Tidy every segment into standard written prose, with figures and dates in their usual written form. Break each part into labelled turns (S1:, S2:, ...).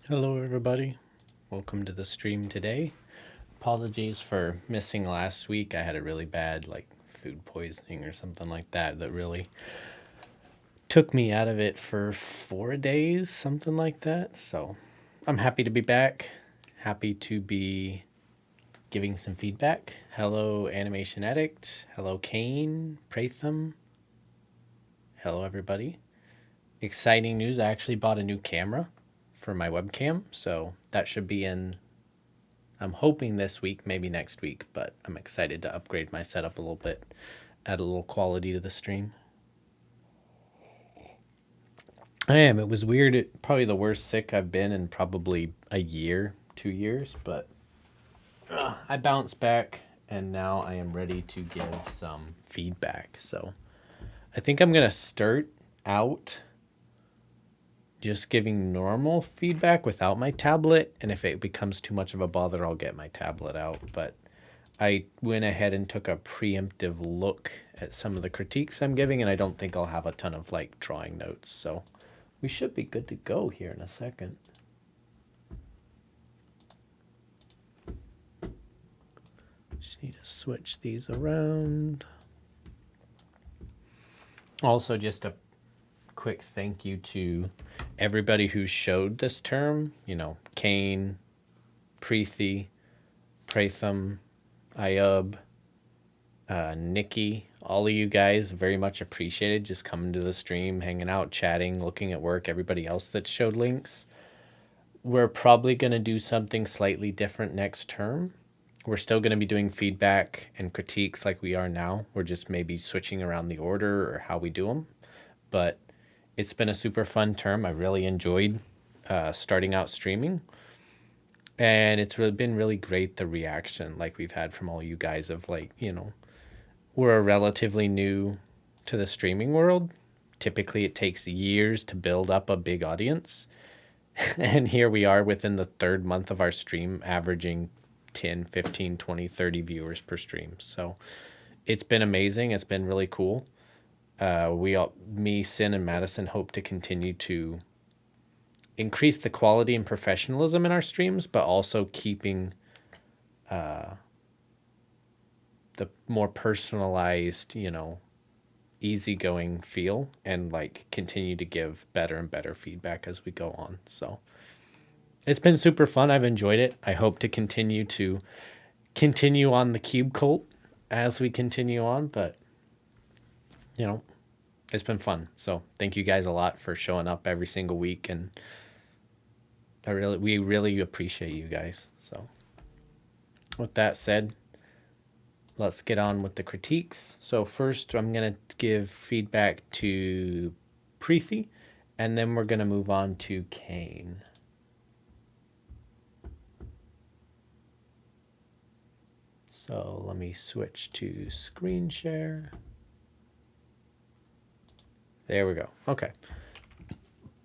S1: Hello everybody, welcome to the stream today. Apologies for missing last week. I had a really bad food poisoning or something like that that really took me out of it for 4 days, something like that. So I'm happy to be back, happy to be giving some feedback. Hello Animation Addict, hello Kane, Pratham, hello everybody. Exciting news, I actually bought a new camera for my webcam, so that should be in, I'm hoping this week, maybe next week, but I'm excited to upgrade my setup a little bit, add a little quality to the stream. I am. It was weird. Probably the worst sick I've been in probably a year, 2 years, but I bounced back and now I am ready to give some feedback. So I think I'm going to start out just giving normal feedback without my tablet. And if it becomes too much of a bother, I'll get my tablet out. But I went ahead and took a preemptive look at some of the critiques I'm giving, and I don't think I'll have a ton of drawing notes. So we should be good to go here in a second. Just need to switch these around. Also, just a quick thank you to everybody who showed this term. You know, Kane, Preethi, Pratham, Ayub, Nikki, all of you guys, very much appreciated just coming to the stream, hanging out, chatting, looking at work, everybody else that showed links. We're probably going to do something slightly different next term. We're still going to be doing feedback and critiques like we are now. We're just maybe switching around the order or how we do them. But it's been a super fun term. I really enjoyed starting out streaming. And it's really been really great, the reaction we've had from all you guys of we're relatively new to the streaming world. Typically, it takes years to build up a big audience. And here we are within the third month of our stream, averaging 10, 15, 20, 30 viewers per stream. So it's been amazing. It's been really cool. Me, Sin, and Madison hope to continue to increase the quality and professionalism in our streams, but also keeping the more personalized, easygoing feel, and continue to give better and better feedback as we go on. So it's been super fun. I've enjoyed it. I hope to continue on the cube cult as we continue on, but it's been fun. So thank you guys a lot for showing up every single week, and we really appreciate you guys. So with that said, let's get on with the critiques. So first, I'm going to give feedback to Preethi, and then we're going to move on to Kane. So let me switch to screen share. There we go. Okay.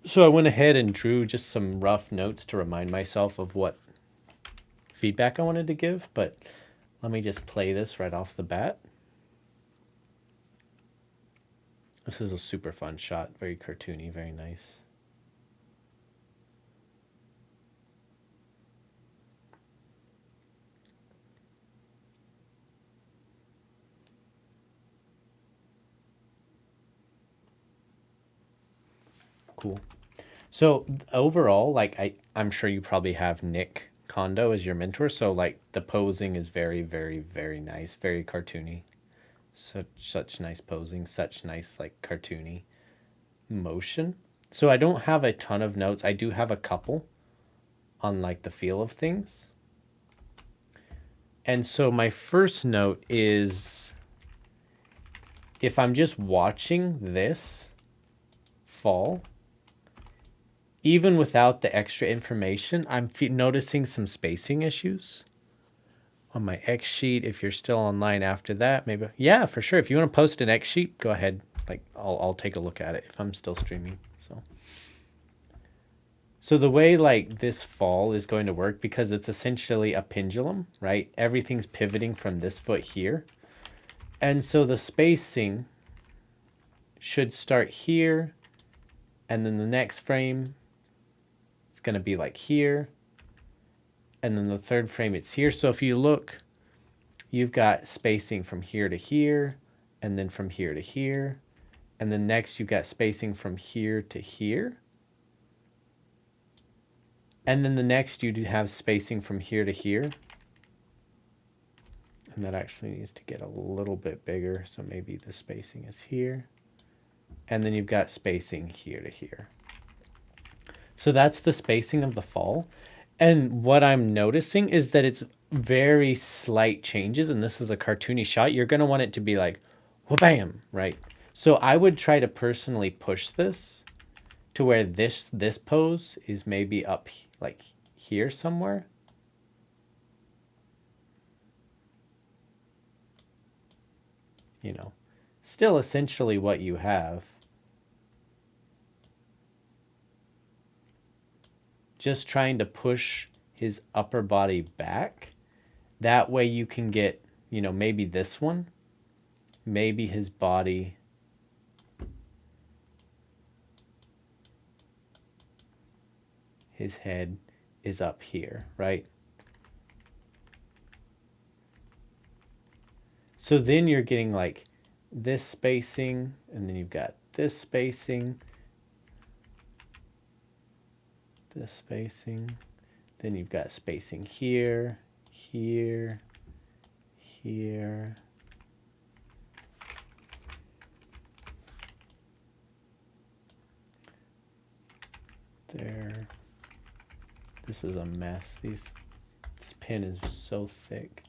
S1: So I went ahead and drew just some rough notes to remind myself of what feedback I wanted to give, but let me just play this right off the bat. This is a super fun shot, very cartoony, very nice. Cool. So overall, I'm sure you probably have Nick Kondo as your mentor, so the posing is very, very, very nice, very cartoony. Such nice posing, such nice cartoony motion. So I don't have a ton of notes. I do have a couple on the feel of things. And so my first note is, if I'm just watching this fall, even without the extra information, I'm noticing some spacing issues on my X sheet. If you're still online after that, maybe, yeah, for sure. If you want to post an X sheet, go ahead. I'll take a look at it if I'm still streaming. So the way this fall is going to work, because it's essentially a pendulum, right? Everything's pivoting from this foot here. And so the spacing should start here, and then the next frame, it's going to be like here. And then the third frame, it's here. So if you look, you've got spacing from here to here, and then from here to here. And then next you've got spacing from here to here. And then the next you have spacing from here to here. And that actually needs to get a little bit bigger. So maybe the spacing is here. And then you've got spacing here to here. So that's the spacing of the fall. And what I'm noticing is that it's very slight changes. And this is a cartoony shot. You're going to want it to be like, wha-bam, right? So I would try to personally push this to where this pose is maybe up like here somewhere. You know, still essentially what you have. Just trying to push his upper body back. That way you can get, you know, maybe this one, maybe his body. His head is up here, right? So then you're getting like this spacing, and then you've got this spacing, this spacing, then you've got spacing here, here, here. There. This is a mess. This pen is so thick.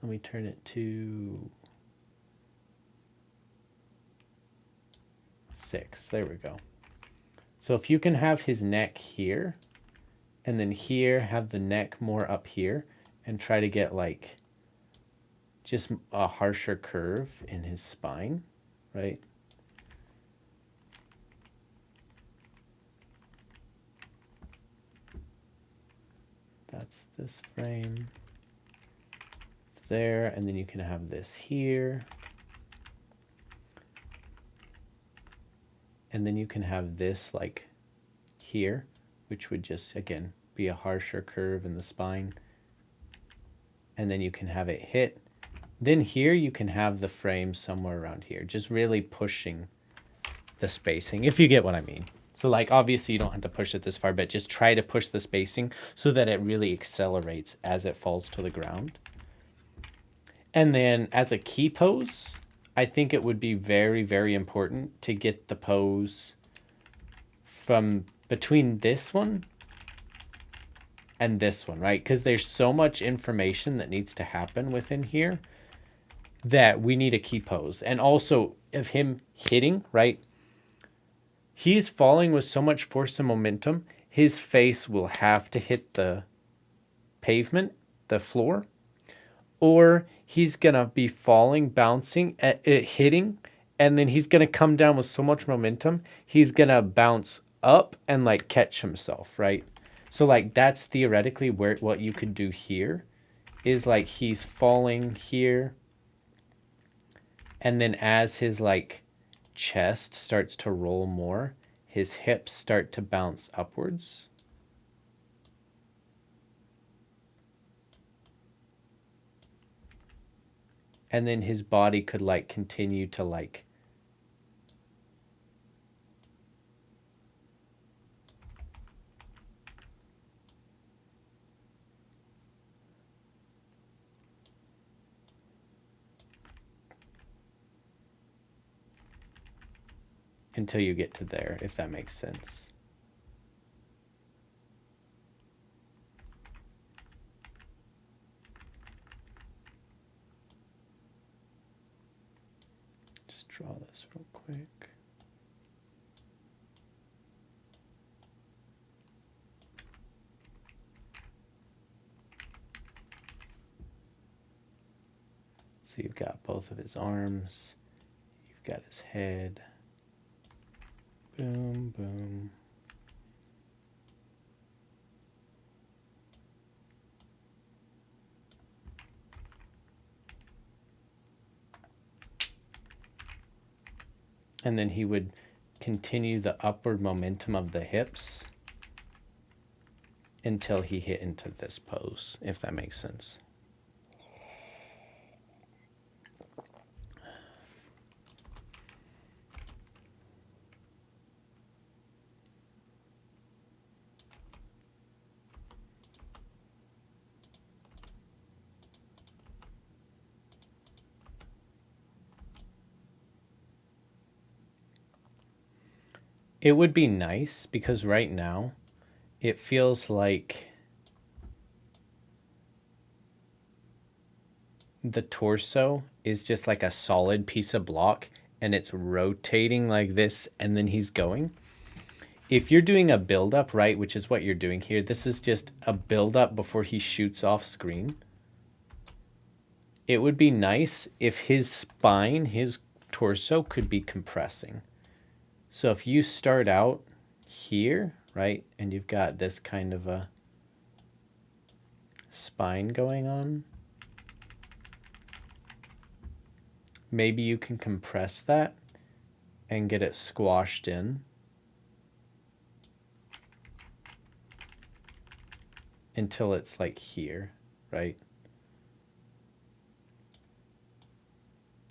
S1: Let me turn it to 6. There we go. So if you can have his neck here, and then here have the neck more up here, and try to get like just a harsher curve in his spine, right? That's this frame. It's there, and then you can have this here. And then you can have this like here, which would just, again, be a harsher curve in the spine. And then you can have it hit. Then here you can have the frame somewhere around here, just really pushing the spacing, if you get what I mean. So like, obviously you don't have to push it this far, but just try to push the spacing so that it really accelerates as it falls to the ground. And then as a key pose, I think it would be very, very important to get the pose from between this one and this one, right? Because there's so much information that needs to happen within here that we need a key pose. And also of him hitting, right? He's falling with so much force and momentum, his face will have to hit the pavement, the floor, or he's going to be falling, bouncing, hitting, and then he's going to come down with so much momentum, he's going to bounce up and like catch himself, right? So like that's theoretically what you could do here is like he's falling here, and then as his like chest starts to roll more, his hips start to bounce upwards. And then his body could like continue to like until you get to there, if that makes sense. Just draw this real quick. So you've got both of his arms, you've got his head. Boom, boom. And then he would continue the upward momentum of the hips. until he hit into this pose, if that makes sense. It would be nice because right now it feels like the torso is just like a solid piece of block and it's rotating like this and then he's going. If you're doing a build-up, right, which is what you're doing here, this is just a build-up before he shoots off screen. It would be nice if his spine, his torso could be compressing. So if you start out here, right, and you've got this kind of a spine going on, maybe you can compress that and get it squashed in until it's like here, right?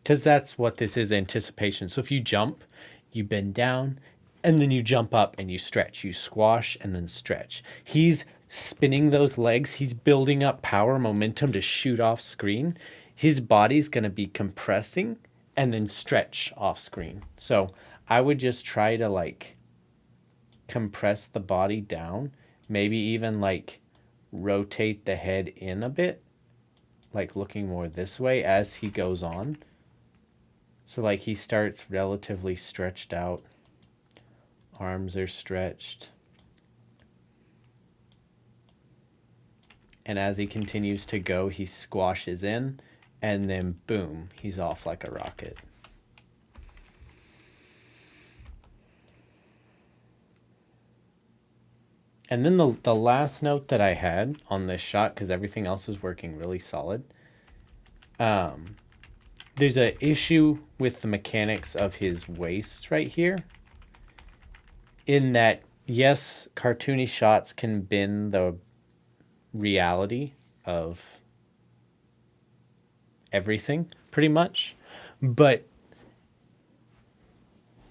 S1: Because that's what this is, anticipation. So if you jump, you bend down, and then you jump up and you stretch. You squash and then stretch. He's spinning those legs. He's building up power, momentum to shoot off screen. His body's going to be compressing and then stretch off screen. So I would just try to like compress the body down, maybe even like rotate the head in a bit, like looking more this way as he goes on. So like he starts relatively stretched out. Arms are stretched. And as he continues to go, he squashes in and then boom, he's off like a rocket. And then the last note that I had on this shot, because everything else is working really solid, there's an issue with the mechanics of his waist right here. In that, yes, cartoony shots can bend the reality of everything, pretty much. But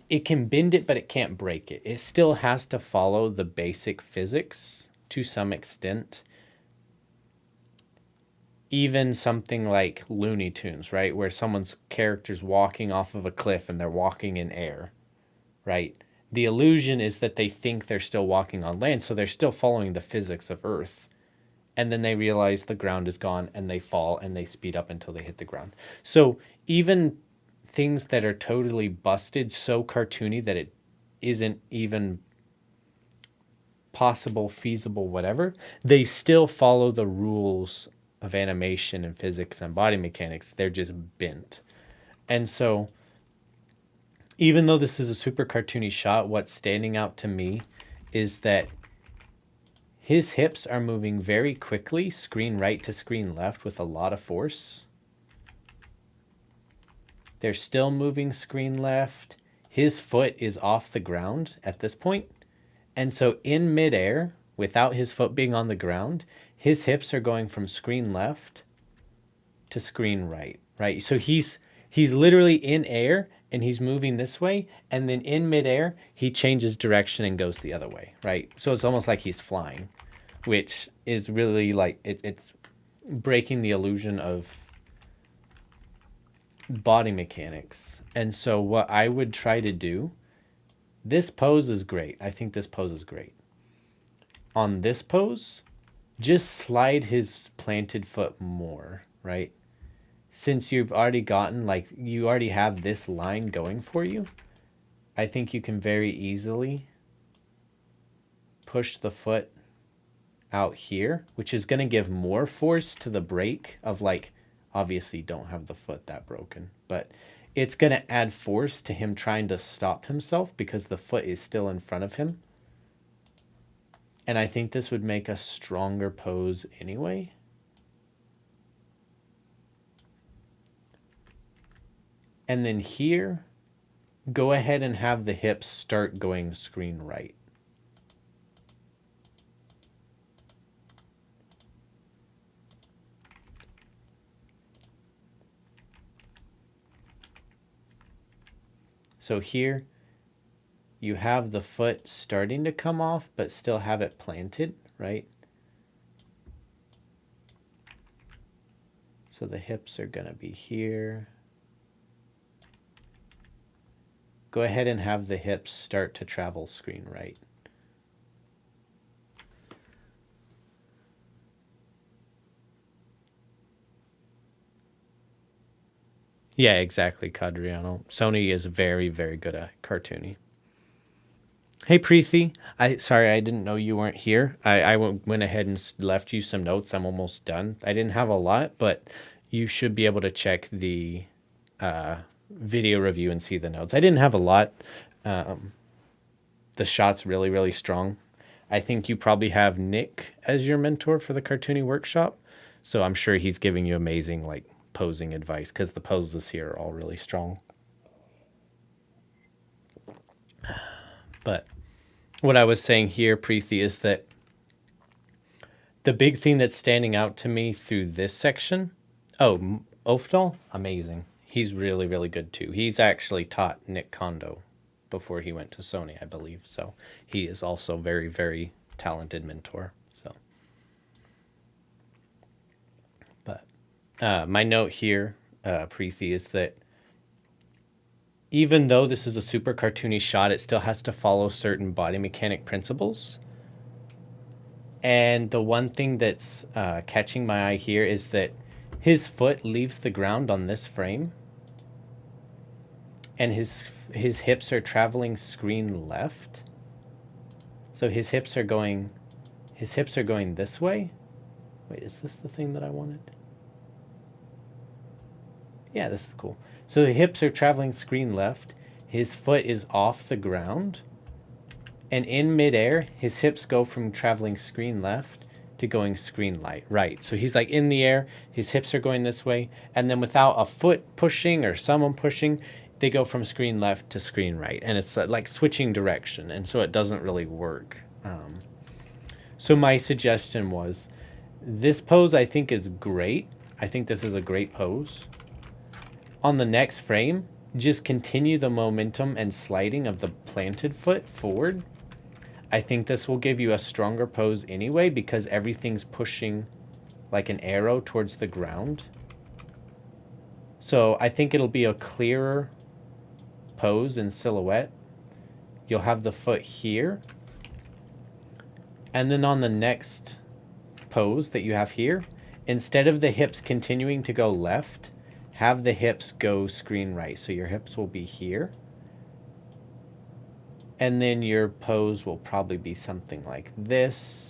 S1: it can bend it, but it can't break it. It still has to follow the basic physics to some extent. Even something like Looney Tunes, right? Where someone's character's walking off of a cliff and they're walking in air, right? The illusion is that they think they're still walking on land, so they're still following the physics of Earth. And then they realize the ground is gone and they fall and they speed up until they hit the ground. So even things that are totally busted, so cartoony that it isn't even possible, feasible, whatever, they still follow the rules of animation and physics and body mechanics. They're just bent. And so even though this is a super cartoony shot, what's standing out to me is that his hips are moving very quickly, screen right to screen left with a lot of force. They're still moving screen left. His foot is off the ground at this point. And so in midair, without his foot being on the ground, his hips are going from screen left to screen right, right? So he's literally in air and he's moving this way, and then in midair, he changes direction and goes the other way, right? So it's almost like he's flying, which is really like, it's breaking the illusion of body mechanics. And so what I would try to do, this pose is great. I think this pose is great. On this pose, just slide his planted foot more, right? Since you've already gotten, like, you already have this line going for you, I think you can very easily push the foot out here, which is going to give more force to the break of, like, obviously don't have the foot that broken, but it's going to add force to him trying to stop himself because the foot is still in front of him. And I think this would make a stronger pose anyway. And then here, go ahead and have the hips start going screen right. So here you have the foot starting to come off, but still have it planted, right? So the hips are going to be here. Go ahead and have the hips start to travel screen right. Yeah, exactly, Cadriano. Sony is very, very good at cartooning. Hey, Preethi. Sorry, I didn't know you weren't here. I went ahead and left you some notes. I'm almost done. I didn't have a lot, but you should be able to check the video review and see the notes. I didn't have a lot. The shot's really, really strong. I think you probably have Nick as your mentor for the cartooning workshop. So I'm sure he's giving you amazing like posing advice because the poses here are all really strong. But what I was saying here, Preethi, is that the big thing that's standing out to me through this section, Ofdal, amazing. He's really, really good too. He's actually taught Nick Kondo before he went to Sony, I believe. So he is also very, very talented mentor. So, but my note here, Preethi, is that even though this is a super cartoony shot, it still has to follow certain body mechanic principles. And the one thing that's catching my eye here is that his foot leaves the ground on this frame, and his hips are traveling screen left. So his hips are going this way. Wait, is this the thing that I wanted? Yeah, this is cool. So the hips are traveling screen left. His foot is off the ground. And in midair, his hips go from traveling screen left to going screen right. So he's like in the air, his hips are going this way, and then without a foot pushing or someone pushing, they go from screen left to screen right. And it's like switching direction, and so it doesn't really work. So my suggestion was, this pose I think is great. I think this is a great pose. On the next frame, just continue the momentum and sliding of the planted foot forward. I think this will give you a stronger pose anyway because everything's pushing like an arrow towards the ground. So I think it'll be a clearer pose in silhouette. You'll have the foot here. And then on the next pose that you have here, instead of the hips continuing to go left, have the hips go screen right. So your hips will be here. And then your pose will probably be something like this.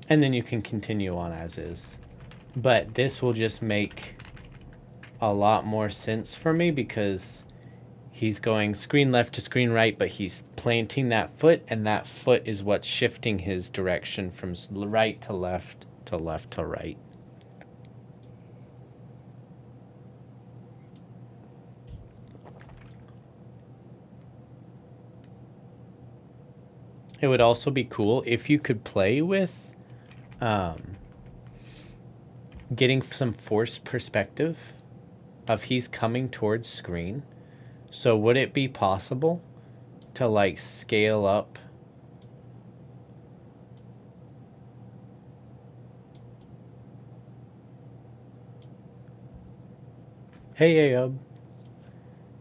S1: And then you can continue on as is. But this will just make a lot more sense for me because he's going screen left to screen right, but he's planting that foot, and that foot is what's shifting his direction from right to left to left to right. It would also be cool if you could play with getting some forced perspective of he's coming towards screen. So would it be possible to like scale up Hey Ayob,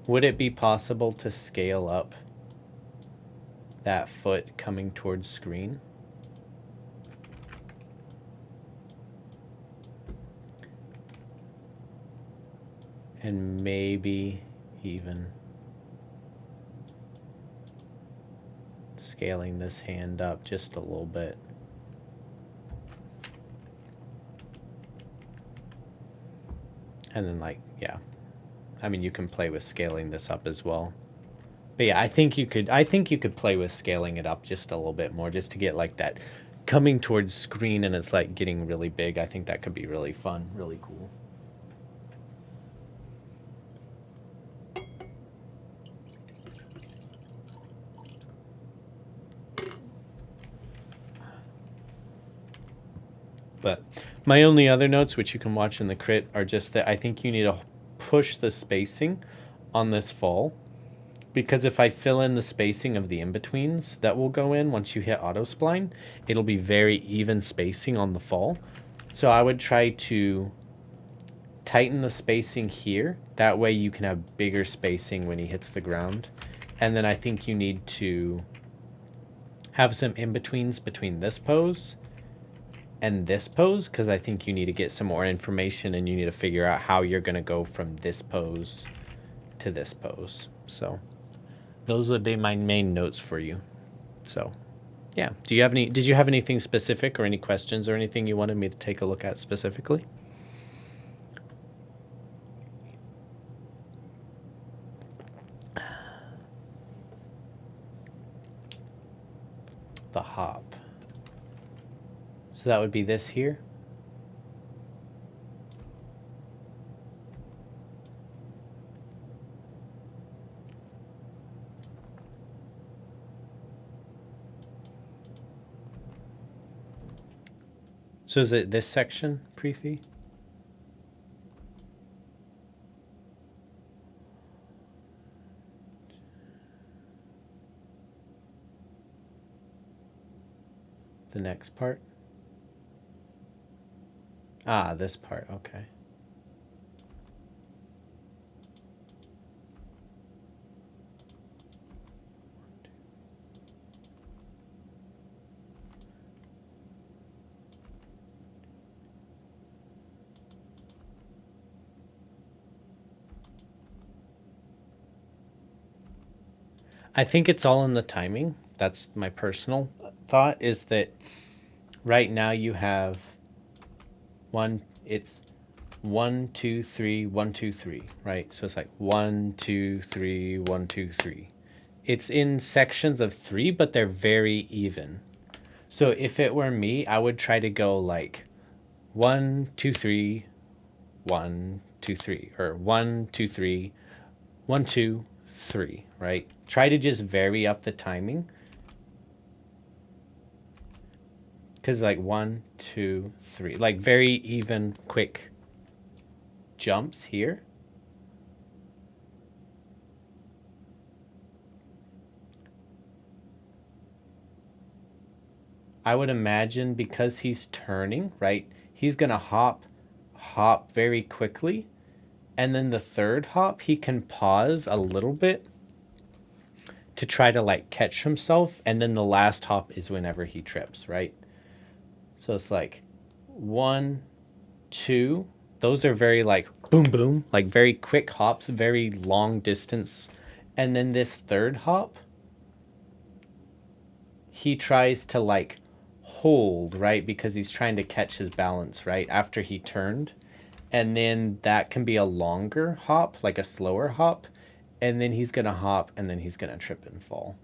S1: would it be possible to scale up that foot coming towards screen? And maybe even scaling this hand up just a little bit. And then like, yeah. I mean, you can play with scaling this up as well. But yeah, I think you could play with scaling it up just a little bit more just to get like that coming towards screen and it's like getting really big. I think that could be really fun, really cool. But my only other notes, which you can watch in the crit, are just that I think you need to push the spacing on this fall, because if I fill in the spacing of the in-betweens that will go in once you hit auto spline, it'll be very even spacing on the fall. So I would try to tighten the spacing here. That way you can have bigger spacing when he hits the ground. And then I think you need to have some in-betweens between this pose and this pose, because I think you need to get some more information and you need to figure out how you're going to go from this pose to this pose. So those would be my main notes for you. So yeah, did you have anything specific or any questions or anything you wanted me to take a look at specifically? The hop. So that would be this here. So is it this section, Preethi? The next part? Ah, this part, okay. I think it's all in the timing. That's my personal thought, is that right now you have it's 1, 2, 3, 1, 2, 3, right? So it's like 1, 2, 3, 1, 2, 3. It's in sections of 3, but they're very even. So if it were me, I would try to go like 1, 2, 3, 1, 2, 3, or 1, 2, 3, 1, 2, 3, right? Try to just vary up the timing. Because like 1, 2, 3, like very even, quick jumps here. I would imagine because he's turning, right? He's going to hop very quickly. And then the third hop, he can pause a little bit to try to like catch himself. And then the last hop is whenever he trips, right? So it's like 1, 2. Those are very like boom, boom, like very quick hops, very long distance. And then this third hop, he tries to like hold, right? Because he's trying to catch his balance, right? After he turned. And then that can be a longer hop, like a slower hop. And then he's going to hop and then he's going to trip and fall.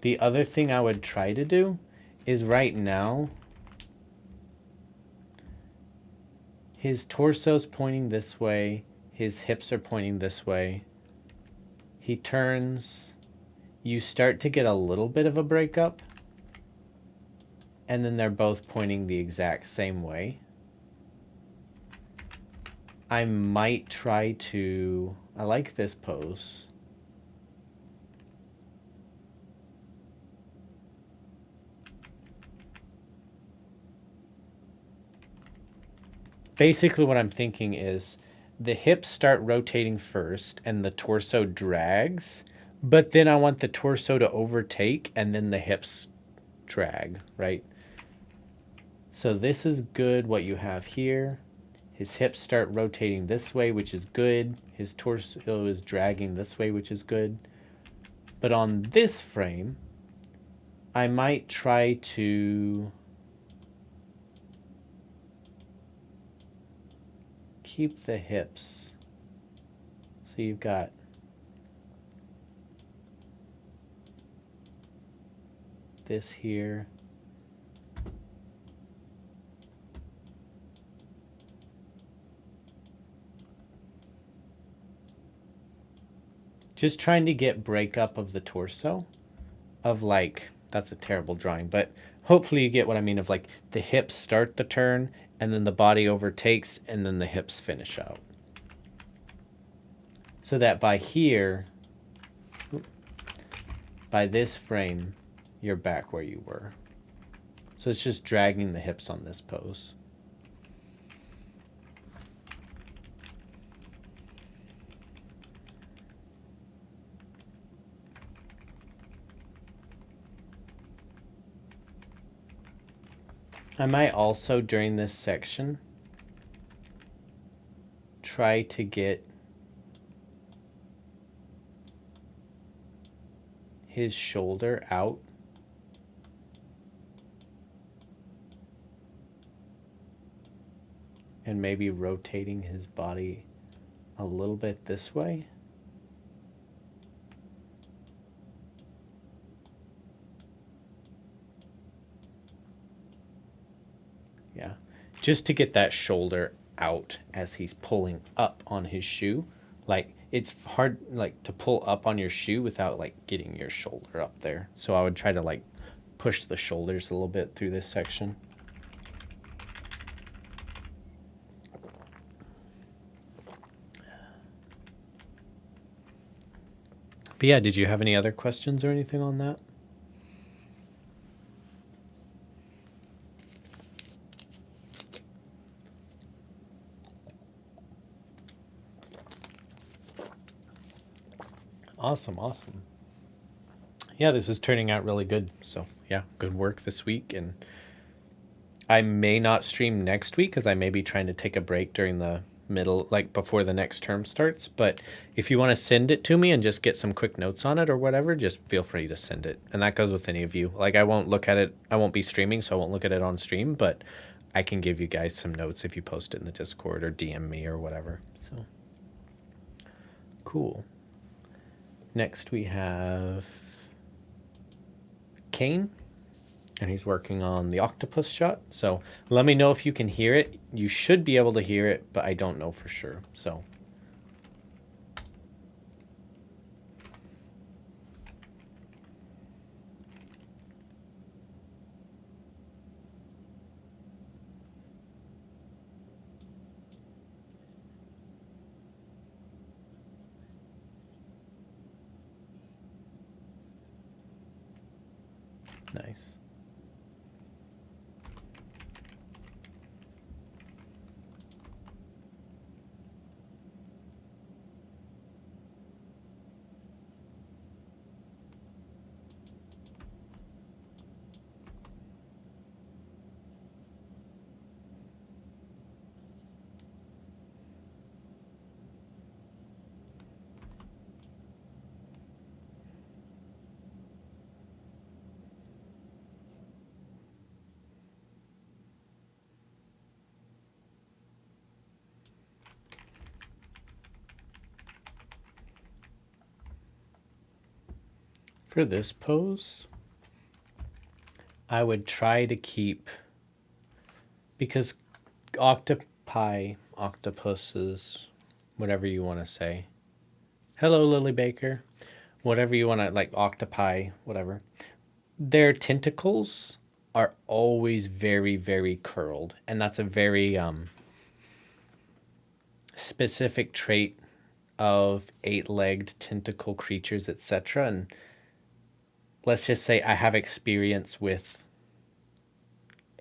S1: The other thing I would try to do is right now, his torso's pointing this way, his hips are pointing this way. He turns, you start to get a little bit of a breakup, and then they're both pointing the exact same way. I might try to, I like this pose. Basically what I'm thinking is the hips start rotating first and the torso drags, but then I want the torso to overtake and then the hips drag, right? So this is good, what you have here. His hips start rotating this way, which is good. His torso is dragging this way, which is good. But on this frame, I might try to keep the hips. So you've got this here. Just trying to get breakup of the torso of like, that's a terrible drawing, but hopefully you get what I mean of like the hips start the turn and then the body overtakes and then the hips finish out. So that by here, by this frame, you're back where you were. So it's just dragging the hips on this pose. I might also, during this section, try to get his shoulder out and maybe rotating his body a little bit this way. Yeah, just to get that shoulder out as he's pulling up on his shoe. Like, it's hard like to pull up on your shoe without like getting your shoulder up there. So I would try to like push the shoulders a little bit through this section. But yeah, did you have any other questions or anything on that? Awesome, awesome. Yeah, this is turning out really good. So yeah, good work this week. And I may not stream next week because I may be trying to take a break during the middle, like before the next term starts. But if you want to send it to me and just get some quick notes on it or whatever, just feel free to send it. And that goes with any of you. Like, I won't look at it. I won't be streaming, so I won't look at it on stream. But I can give you guys some notes if you post it in the Discord or DM me or whatever. So cool. Next we have Kane, and he's working on the octopus shot. So let me know if you can hear it. You should be able to hear it, but I don't know for sure. So nice. For this pose, I would try to keep, because octopi, octopuses, whatever you want to say. Hello, Lily Baker. Whatever you want to, like, octopi, whatever. Their tentacles are always very, very curled. And that's a very specific trait of eight-legged tentacle creatures, etc. And let's just say I have experience with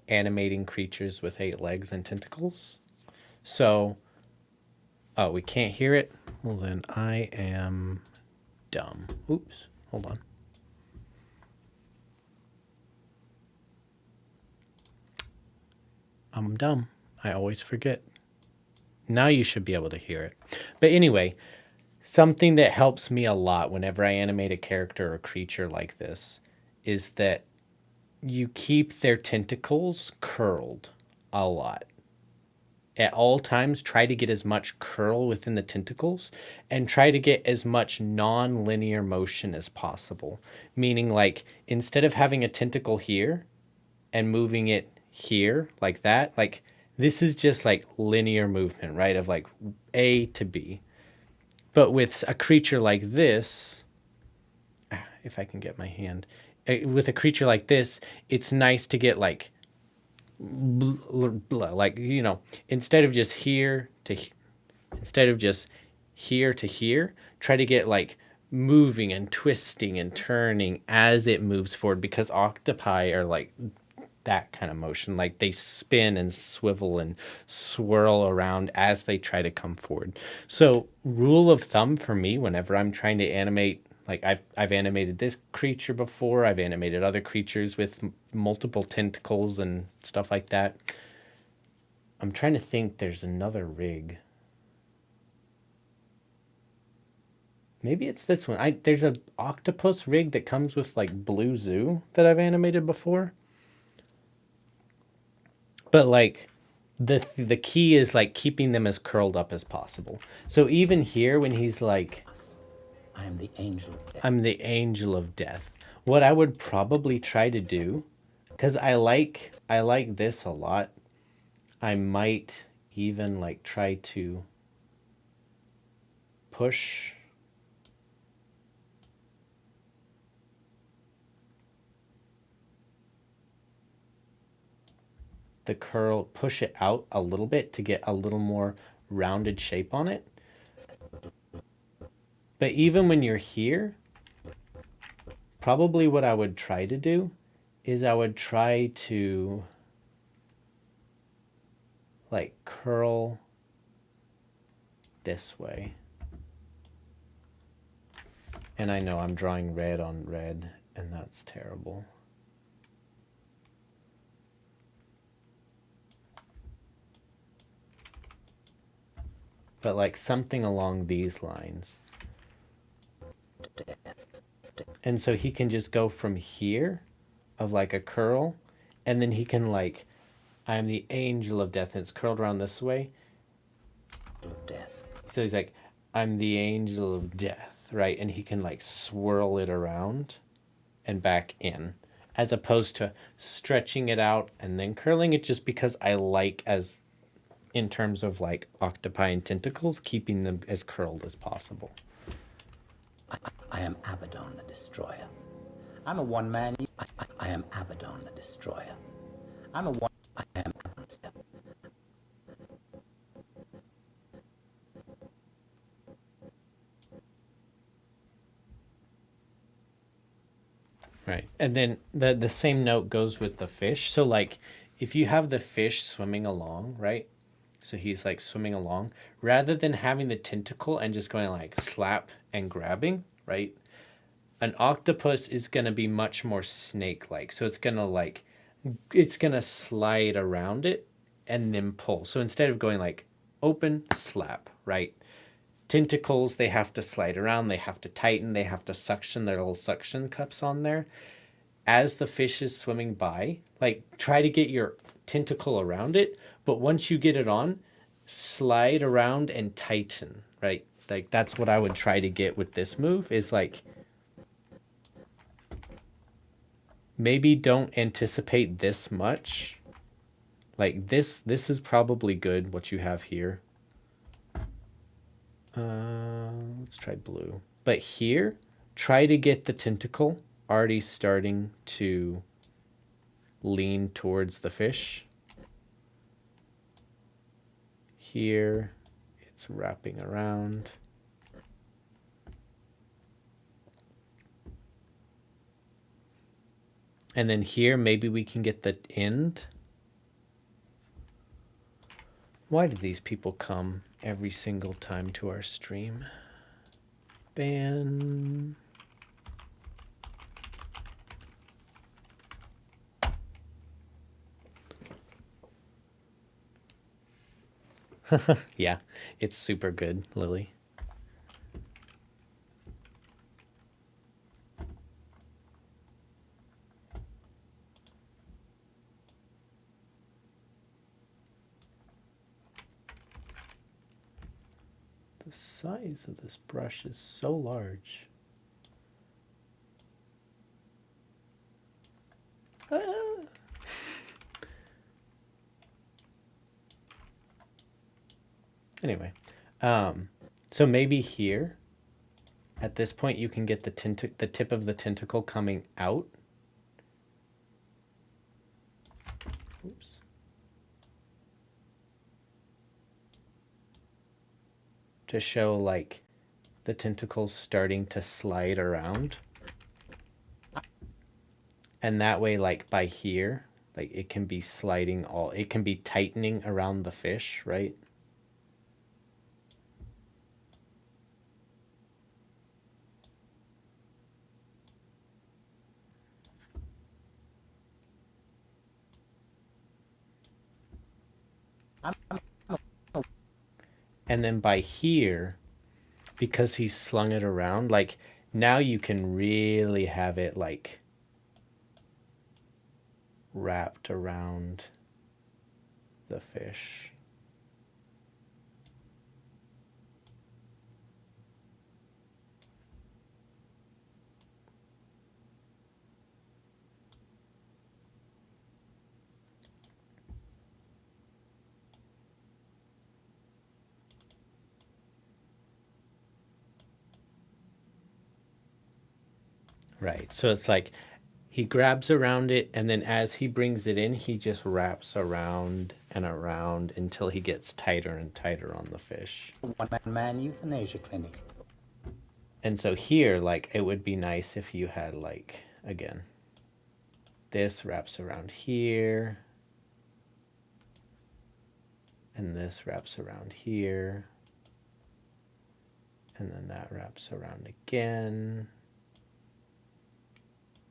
S1: animating creatures with 8 legs and tentacles. So, oh, we can't hear it? Well, then I am dumb. Oops, hold on. I'm dumb. I always forget. Now you should be able to hear it. But anyway, something that helps me a lot whenever I animate a character or creature like this is that you keep their tentacles curled a lot. at all times, try to get as much curl within the tentacles and try to get as much non-linear motion as possible. Meaning, like, instead of having a tentacle here and moving it here like that, like, this is just like linear movement, right? Of like A to B. But with a creature like this, if I can get my hand, with a creature like this, it's nice to get like, like, you know, instead of just here to here, try to get like moving and twisting and turning as it moves forward, because octopi are like that kind of motion. Like they spin and swivel and swirl around as they try to come forward. So rule of thumb for me, whenever I'm trying to animate, like I've animated this creature before, I've animated other creatures with multiple tentacles and stuff like that. I'm trying to think, there's another rig. Maybe it's this one. There's an octopus rig that comes with like Blue Zoo that I've animated before. But like the key is like keeping them as curled up as possible. So even here when he's like,
S2: I am the angel of death.
S1: I'm the angel of death. What I would probably try to do, because I like this a lot, I might even like try to push the curl, push it out a little bit to get a little more rounded shape on it. But even when you're here, probably what I would try to do is I would try to like curl this way. And I know I'm drawing red on red, and that's terrible. But like something along these lines. And so he can just go from here of like a curl, and then he can like, I'm the angel of death, and it's curled around this way.
S2: Death.
S1: So he's like, I'm the angel of death, right? And he can like swirl it around and back in, as opposed to stretching it out and then curling it, just because I like, as in terms of like octopi and tentacles, keeping them as curled as possible.
S2: I am Abaddon the Destroyer. I'm a one-man. I am Abaddon the Destroyer. I'm a one. I am Abaddon.
S1: Right. And then the same note goes with the fish. So like if you have the fish swimming along, right? So he's like swimming along, rather than having the tentacle and just going like slap and grabbing, right? An octopus is going to be much more snake-like. So it's going to slide around it and then pull. So instead of going like open, slap, right? Tentacles, they have to slide around, they have to tighten, they have to suction their little suction cups on there. As the fish is swimming by, like try to get your tentacle around it, but once you get it on, slide around and tighten, right? Like that's what I would try to get with this move, is like maybe don't anticipate this much. Like this is probably good, what you have here. Let's try blue. But here, try to get the tentacle already starting to lean towards the fish. Here, it's wrapping around. And then here, maybe we can get the end. Why do these people come every single time to our stream? Ban. Yeah, it's super good, Lily. The size of this brush is so large. Ah. Anyway, so maybe here, at this point, you can get the tip of the tentacle coming out. Oops. To show like the tentacles starting to slide around. And that way, like by here, like it can be sliding it can be tightening around the fish, right? And then by here, because he's slung it around, like now you can really have it like wrapped around the fish. Right. So it's like he grabs around it, and then as he brings it in, he just wraps around and around until he gets tighter and tighter on the fish.
S2: One-man euthanasia clinic.
S1: And so here, like, it would be nice if you had, like, again, this wraps around here, and this wraps around here, and then that wraps around again,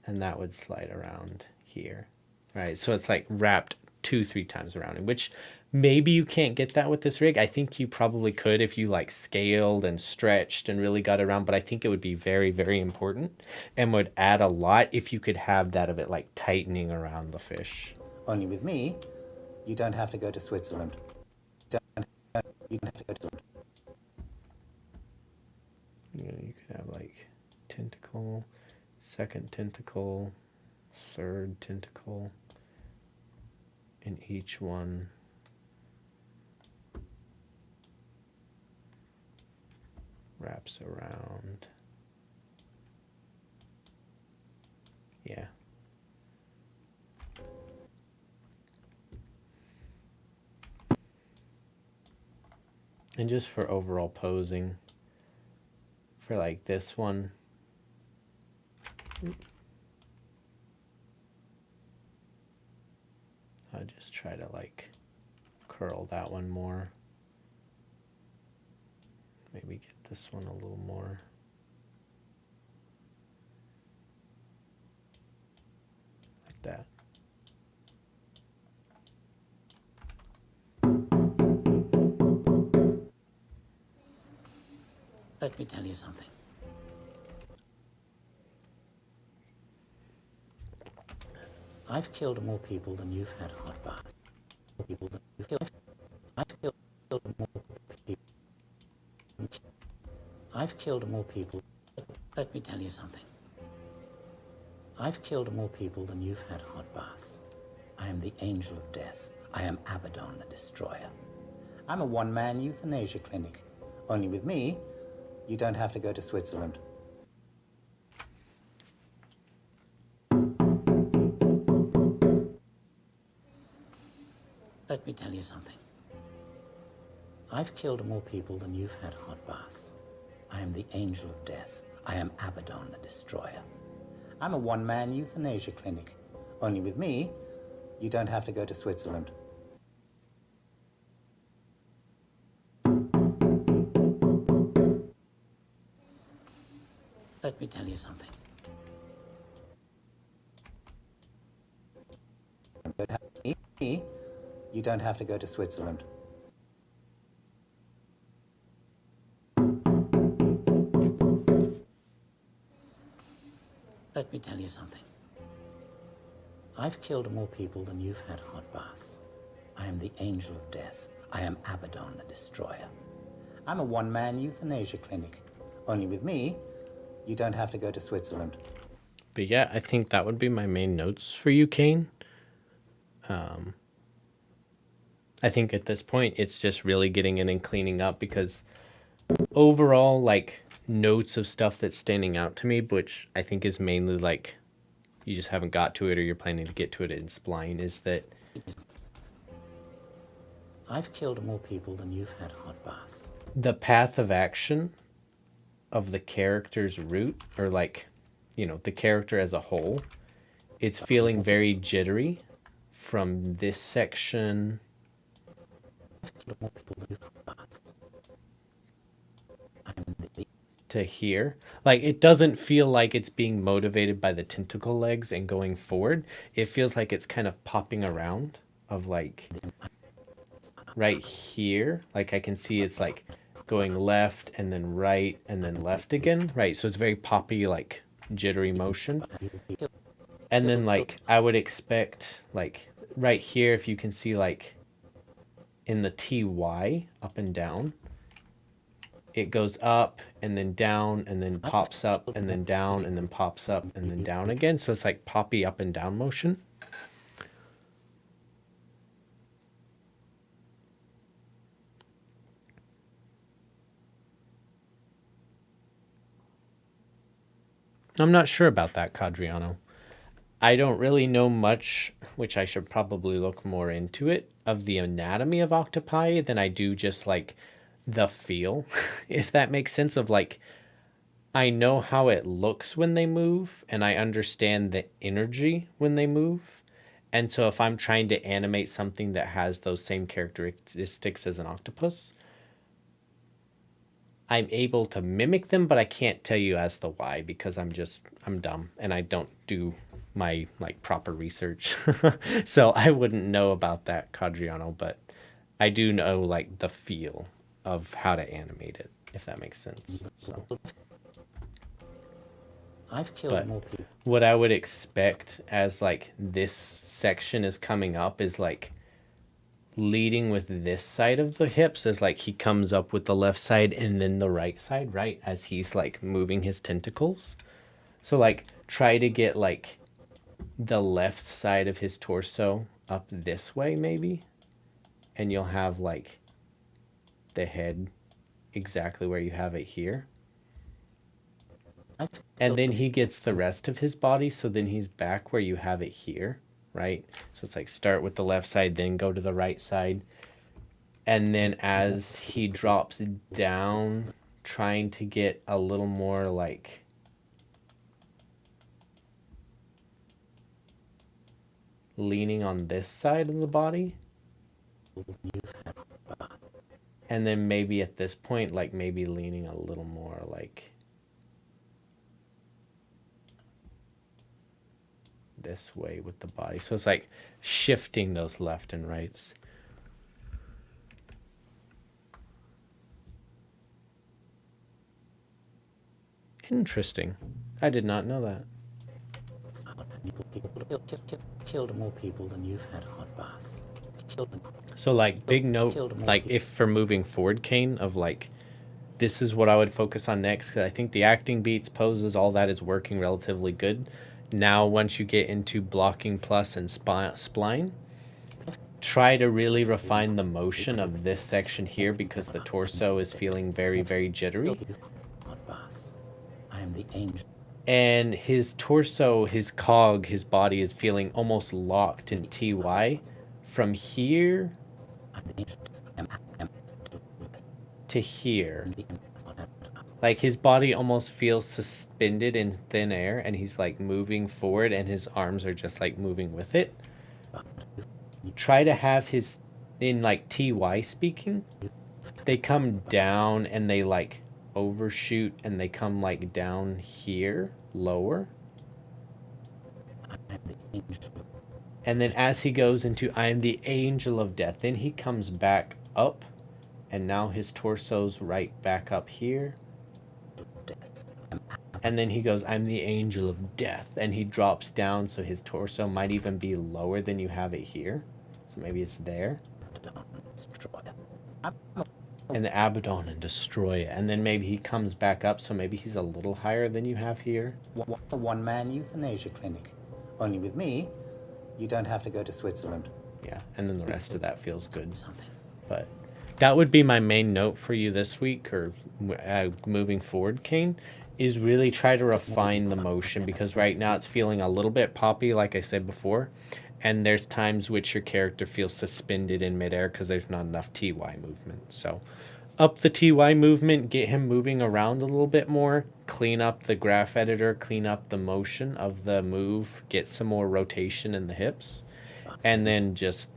S1: and that would slide around here, right? So it's like wrapped 2-3 times around, which maybe you can't get that with this rig. I think you probably could if you like scaled and stretched and really got around, but I think it would be very, very important and would add a lot if you could have that of it like tightening around the fish.
S2: Only with me, you don't have to go to Switzerland. You don't have to go to Switzerland.
S1: You could have like tentacle, second tentacle, third tentacle in each one. Wraps around. Yeah. And just for overall posing, for like this one, I'll just try to like curl that one more. Maybe get this one a little more. Like that.
S2: Let me tell you something. I've killed more people than you've had hot baths. More people than you've killed. I've killed more people. I've killed more people. Let me tell you something. I've killed more people than you've had hot baths. I am the angel of death. I am Abaddon the Destroyer. I'm a one-man euthanasia clinic. Only with me, you don't have to go to Switzerland. Let me tell you something. I've killed more people than you've had hot baths. I am the angel of death. I am Abaddon the Destroyer. I'm a one-man euthanasia clinic. Only with me, you don't have to go to Switzerland. Let me tell you something. You don't have to go to Switzerland. Let me tell you something. I've killed more people than you've had hot baths. I am the angel of death. I am Abaddon the Destroyer. I'm a one-man euthanasia clinic. Only with me, you don't have to go to Switzerland.
S1: But yeah, I think that would be my main notes for you, Kane. I think at this point, it's just really getting in and cleaning up because overall, like, notes of stuff that's standing out to me, which I think is mainly like you just haven't got to it or you're planning to get to it in Spline, is that
S2: I've killed more people than you've had hot baths.
S1: the path of action of the character's route, or like, you know, the character as a whole, it's feeling very jittery from this section
S2: I've killed more people than you've had hot baths. I'm the
S1: to here. Like, it doesn't feel like it's being motivated by the tentacle legs and going forward. It feels like it's kind of popping around of like right here. Like, I can see it's like going left and then right and then left again. Right. So it's very poppy, like jittery motion. And then like I would expect like right here, if you can see like in the TY up and down, it goes up and then down and then pops up and then down and then pops up and then down again. So it's like poppy up and down motion. I'm not sure about that, Cadriano. I don't really know much, which I should probably look more into it, of the anatomy of octopi than I do just like the feel, if that makes sense, of like, I know how it looks when they move and I understand the energy when they move. And so if I'm trying to animate something that has those same characteristics as an octopus, I'm able to mimic them, but I can't tell you as the why because I'm dumb and I don't do my like proper research. So I wouldn't know about that, Cadriano, but I do know like the feel of how to animate it, if that makes sense. So,
S2: I've killed
S1: but
S2: more people.
S1: what I would expect as like this section is coming up is like leading with this side of the hips, as like he comes up with the left side and then the right side, right, as he's like moving his tentacles. So like try to get like the left side of his torso up this way maybe, and you'll have like the head exactly where you have it here. And then he gets the rest of his body, so then he's back where you have it here, right? So it's like start with the left side, then go to the right side. And then as he drops down, trying to get a little more like leaning on this side of the body. And then maybe at this point, like maybe leaning a little more like this way with the body. So it's like shifting those left and rights. Interesting. I did not know that.
S2: Killed more people than you've had hot baths. Killed them.
S1: So like big note, like if for moving forward, Kane, of like, this is what I would focus on next, because I think the acting beats, poses, all that is working relatively good. Now, once you get into blocking plus and spline, try to really refine the motion of this section here because the torso is feeling very, very jittery.
S2: Hot baths. I am the angel.
S1: And his torso, his cog, his body is feeling almost locked in TY from here to here. Like his body almost feels suspended in thin air and he's like moving forward and his arms are just like moving with it. Try to have his, in like TY speaking, they come down and they like overshoot and they come like down here, lower. And then as he goes into I am the angel of death, then he comes back up and now his torso's right back up here. And then he goes, I'm the angel of death, and he drops down so his torso might even be lower than you have it here. So maybe it's there. and the Abaddon and destroy it. And then maybe he comes back up, so maybe he's a little higher than you have here.
S2: A one-man euthanasia clinic. Only with me, you don't have to go to Switzerland.
S1: Yeah, and then the rest of that feels good.
S2: Something.
S1: But that would be my main note for you this week, or moving forward, Kane, is really try to refine the motion, because right now it's feeling a little bit poppy, like I said before, and there's times which your character feels suspended in midair because there's not enough TY movement. So up the TY movement, get him moving around a little bit more, clean up the graph editor, clean up the motion of the move, get some more rotation in the hips, and then just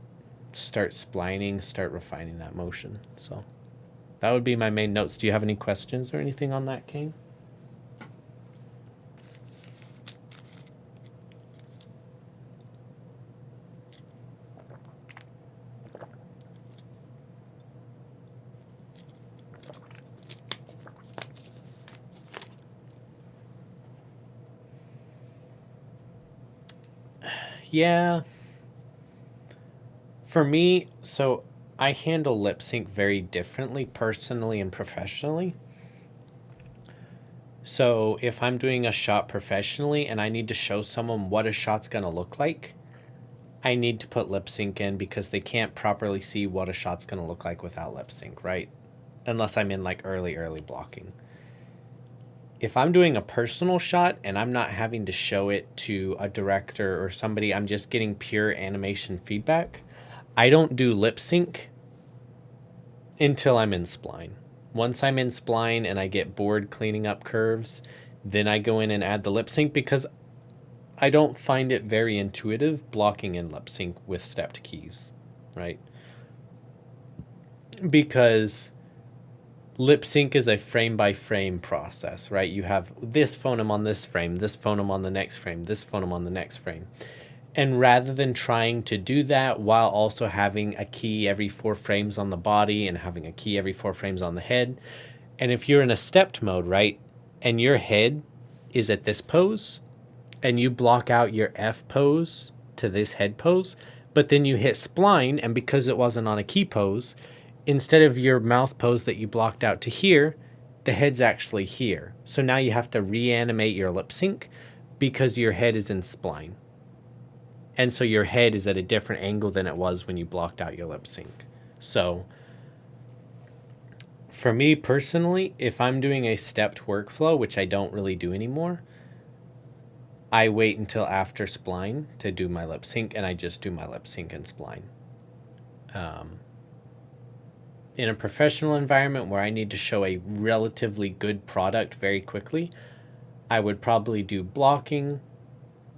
S1: start splining, start refining that motion. So that would be my main notes. Do you have any questions or anything on that, Kane? Yeah. For me, so I handle lip sync very differently personally and professionally. So if I'm doing a shot professionally and I need to show someone what a shot's going to look like, I need to put lip sync in because they can't properly see what a shot's going to look like without lip sync, right? Unless I'm in like early blocking. If I'm doing a personal shot and I'm not having to show it to a director or somebody, I'm just getting pure animation feedback, I don't do lip sync until I'm in spline. Once I'm in spline and I get bored cleaning up curves, then I go in and add the lip sync, because I don't find it very intuitive blocking in lip sync with stepped keys, right? Because lip sync is a frame by frame process, right? You have this phoneme on this frame, this phoneme on the next frame, this phoneme on the next frame. And rather than trying to do that while also having a key every 4 frames on the body and having a key every 4 frames on the head, and if you're in a stepped mode, right, and your head is at this pose, and you block out your F pose to this head pose, but then you hit spline, and because it wasn't on a key pose, instead of your mouth pose that you blocked out to here, the head's actually here. So now you have to reanimate your lip sync because your head is in spline. And so your head is at a different angle than it was when you blocked out your lip sync. So for me personally, if I'm doing a stepped workflow, which I don't really do anymore, I wait until after spline to do my lip sync, and I just do my lip sync and spline. In a professional environment where I need to show a relatively good product very quickly, I would probably do blocking,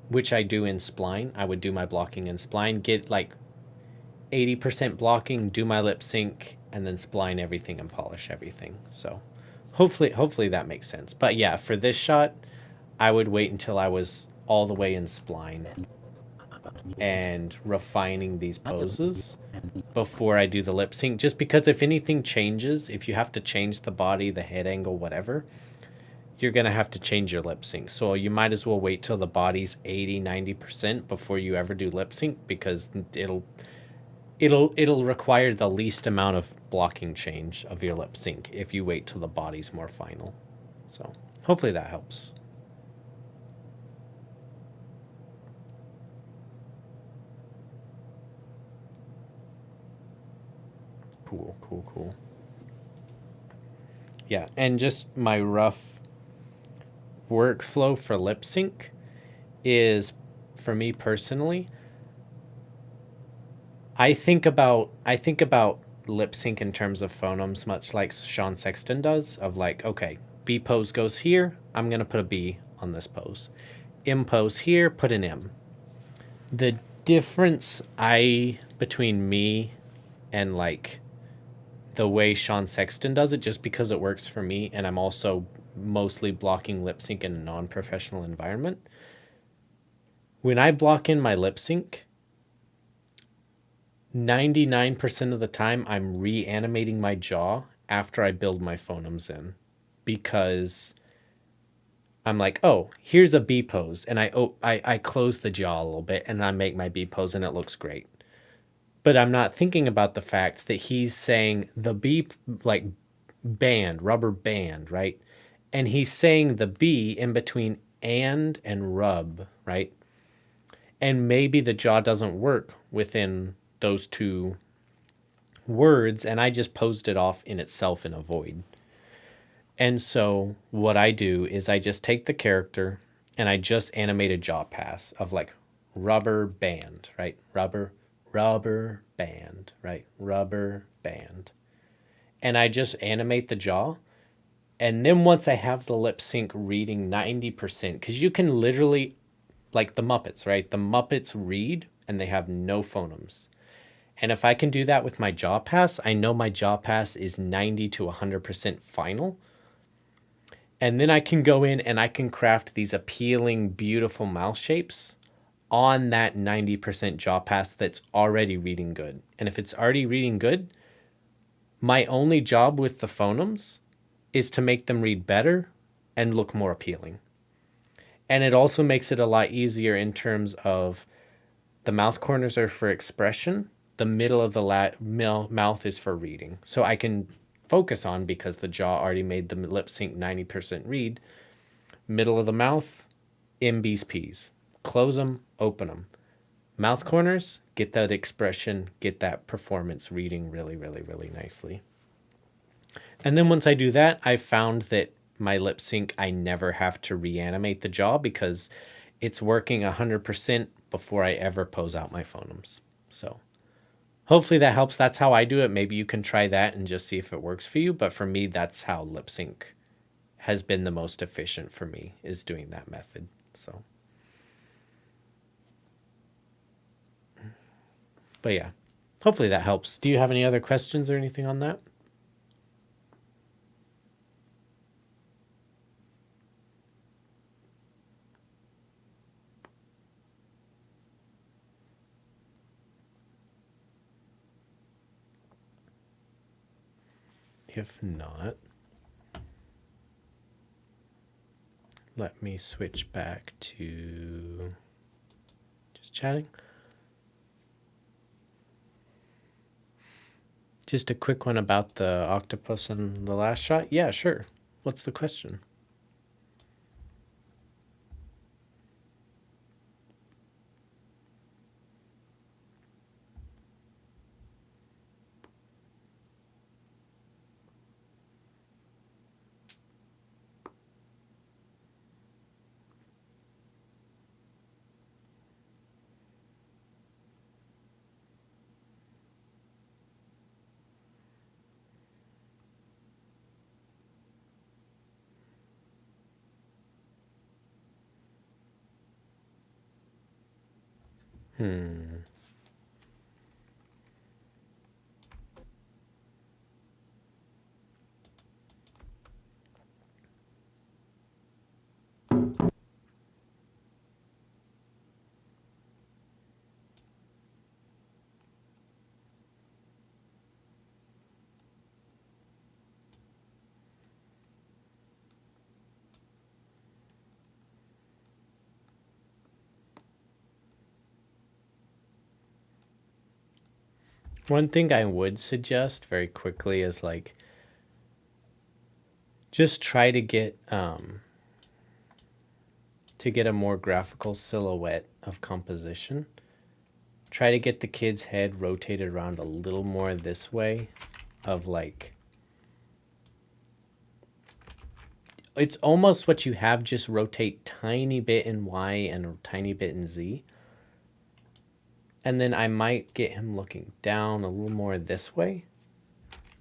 S1: which I do in spline. I would do my blocking in spline, get like 80% blocking, do my lip sync, and then spline everything and polish everything. So hopefully that makes sense. But yeah, for this shot, I would wait until I was all the way in spline and refining these poses before I do the lip sync, just because if anything changes, if you have to change the body, the head angle, whatever, you're going to have to change your lip sync. So you might as well wait till the body's 80-90% before you ever do lip sync, because it'll require the least amount of blocking change of your lip sync if you wait till the body's more final. So hopefully that helps. Cool. Yeah, and just my rough workflow for lip sync is, for me personally, I think about lip sync in terms of phonemes, much like Sean Sexton does, of like, okay, B pose goes here, I'm going to put a B on this pose. M pose here, put an M. The difference between me and like the way Sean Sexton does it, just because it works for me, and I'm also mostly blocking lip sync in a non-professional environment. When I block in my lip sync, 99% of the time I'm reanimating my jaw after I build my phonemes in, because I'm like, oh, here's a B pose, and I close the jaw a little bit and I make my B pose and it looks great. But I'm not thinking about the fact that he's saying the B, like band, rubber band, right? And he's saying the B in between and rub, right? And maybe the jaw doesn't work within those two words, and I just posed it off in itself in a void. And so what I do is I just take the character and I just animate a jaw pass of like rubber band, right? Rubber band, right? Rubber band. And I just animate the jaw. And then once I have the lip sync reading 90%, because you can literally, like the Muppets, right? The Muppets read and they have no phonemes. And if I can do that with my jaw pass, I know my jaw pass is 90 to 100% final. And then I can go in and I can craft these appealing, beautiful mouth shapes on that 90% jaw pass that's already reading good. And if it's already reading good, my only job with the phonemes is to make them read better and look more appealing. And it also makes it a lot easier in terms of the mouth corners are for expression, the middle of the mouth is for reading. So I can focus on, because the jaw already made the lip sync 90% read, middle of the mouth, MB's P's. Close them, open them. Mouth corners, get that expression, get that performance reading really, really, really nicely. And then once I do that, I found that my lip sync, I never have to reanimate the jaw because it's working 100% before I ever pose out my phonemes. So hopefully that helps. That's how I do it. Maybe you can try that and just see if it works for you. But for me, that's how lip sync has been the most efficient for me, is doing that method. So, but yeah, hopefully that helps. Do you have any other questions or anything on that? If not, let me switch back to just chatting. Just a quick one about the octopus and the last shot. Yeah, sure. What's the question? One thing I would suggest very quickly is like just try to get a more graphical silhouette of composition. Try to get the kid's head rotated around a little more this way, of like, it's almost what you have, just rotate tiny bit in Y and a tiny bit in Z. And then I might get him looking down a little more this way.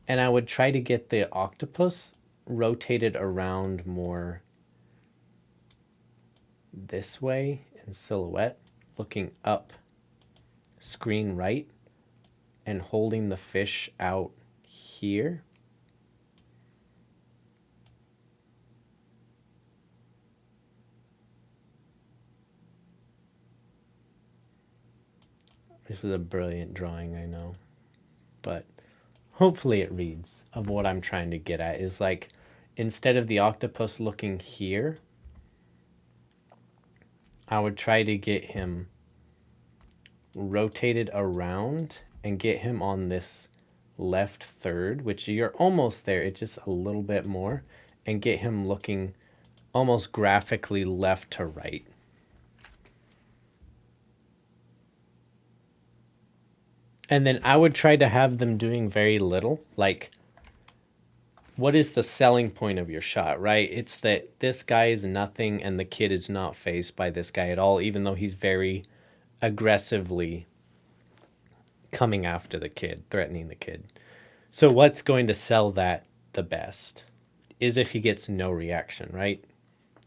S1: And I would try to get the octopus rotated around more this way in silhouette, looking up screen right and holding the fish out here. This is a brilliant drawing, I know, but hopefully it reads of what I'm trying to get at. Is like, instead of the octopus looking here, I would try to get him rotate it around and get him on this left third, which you're almost there. It's just a little bit more, and get him looking almost graphically left to right. And then I would try to have them doing very little. Like, what is the selling point of your shot, right? It's that this guy is nothing and the kid is not fazed by this guy at all, even though he's very aggressively coming after the kid, threatening the kid. So what's going to sell that the best is if he gets no reaction, right?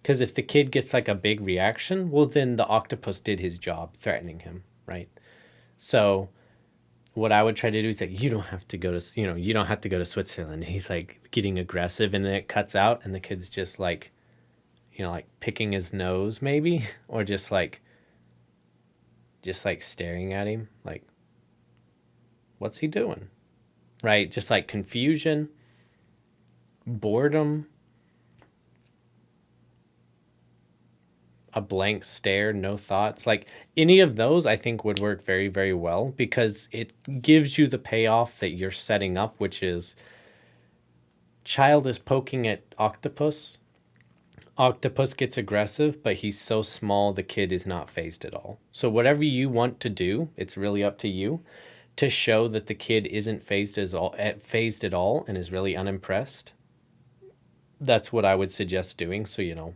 S1: Because if the kid gets like a big reaction, well, then the octopus did his job threatening him, right? So what I would try to do is like, you don't have to go to, you don't have to go to Switzerland. He's like getting aggressive, and then it cuts out and the kid's just like, like picking his nose maybe, or just like staring at him. Like, what's he doing? Right? Just like confusion, boredom, a blank stare, no thoughts. Like any of those I think would work very, very well, because it gives you the payoff that you're setting up, which is child is poking at octopus. Octopus gets aggressive, but he's so small the kid is not fazed at all. So whatever you want to do, it's really up to you to show that the kid isn't fazed at all and is really unimpressed. That's what I would suggest doing. So,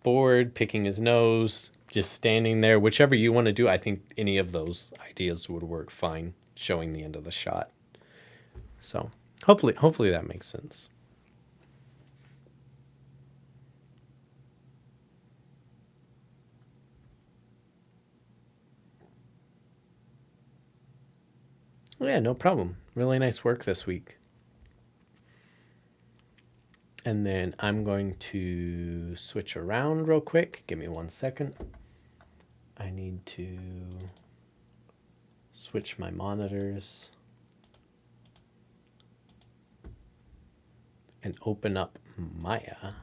S1: bored, picking his nose, just standing there, whichever you want to do. I think any of those ideas would work fine, showing the end of the shot. So hopefully that makes sense. Yeah, no problem. Really nice work this week. And then I'm going to switch around real quick. Give me 1 second. I need to switch my monitors and open up Maya.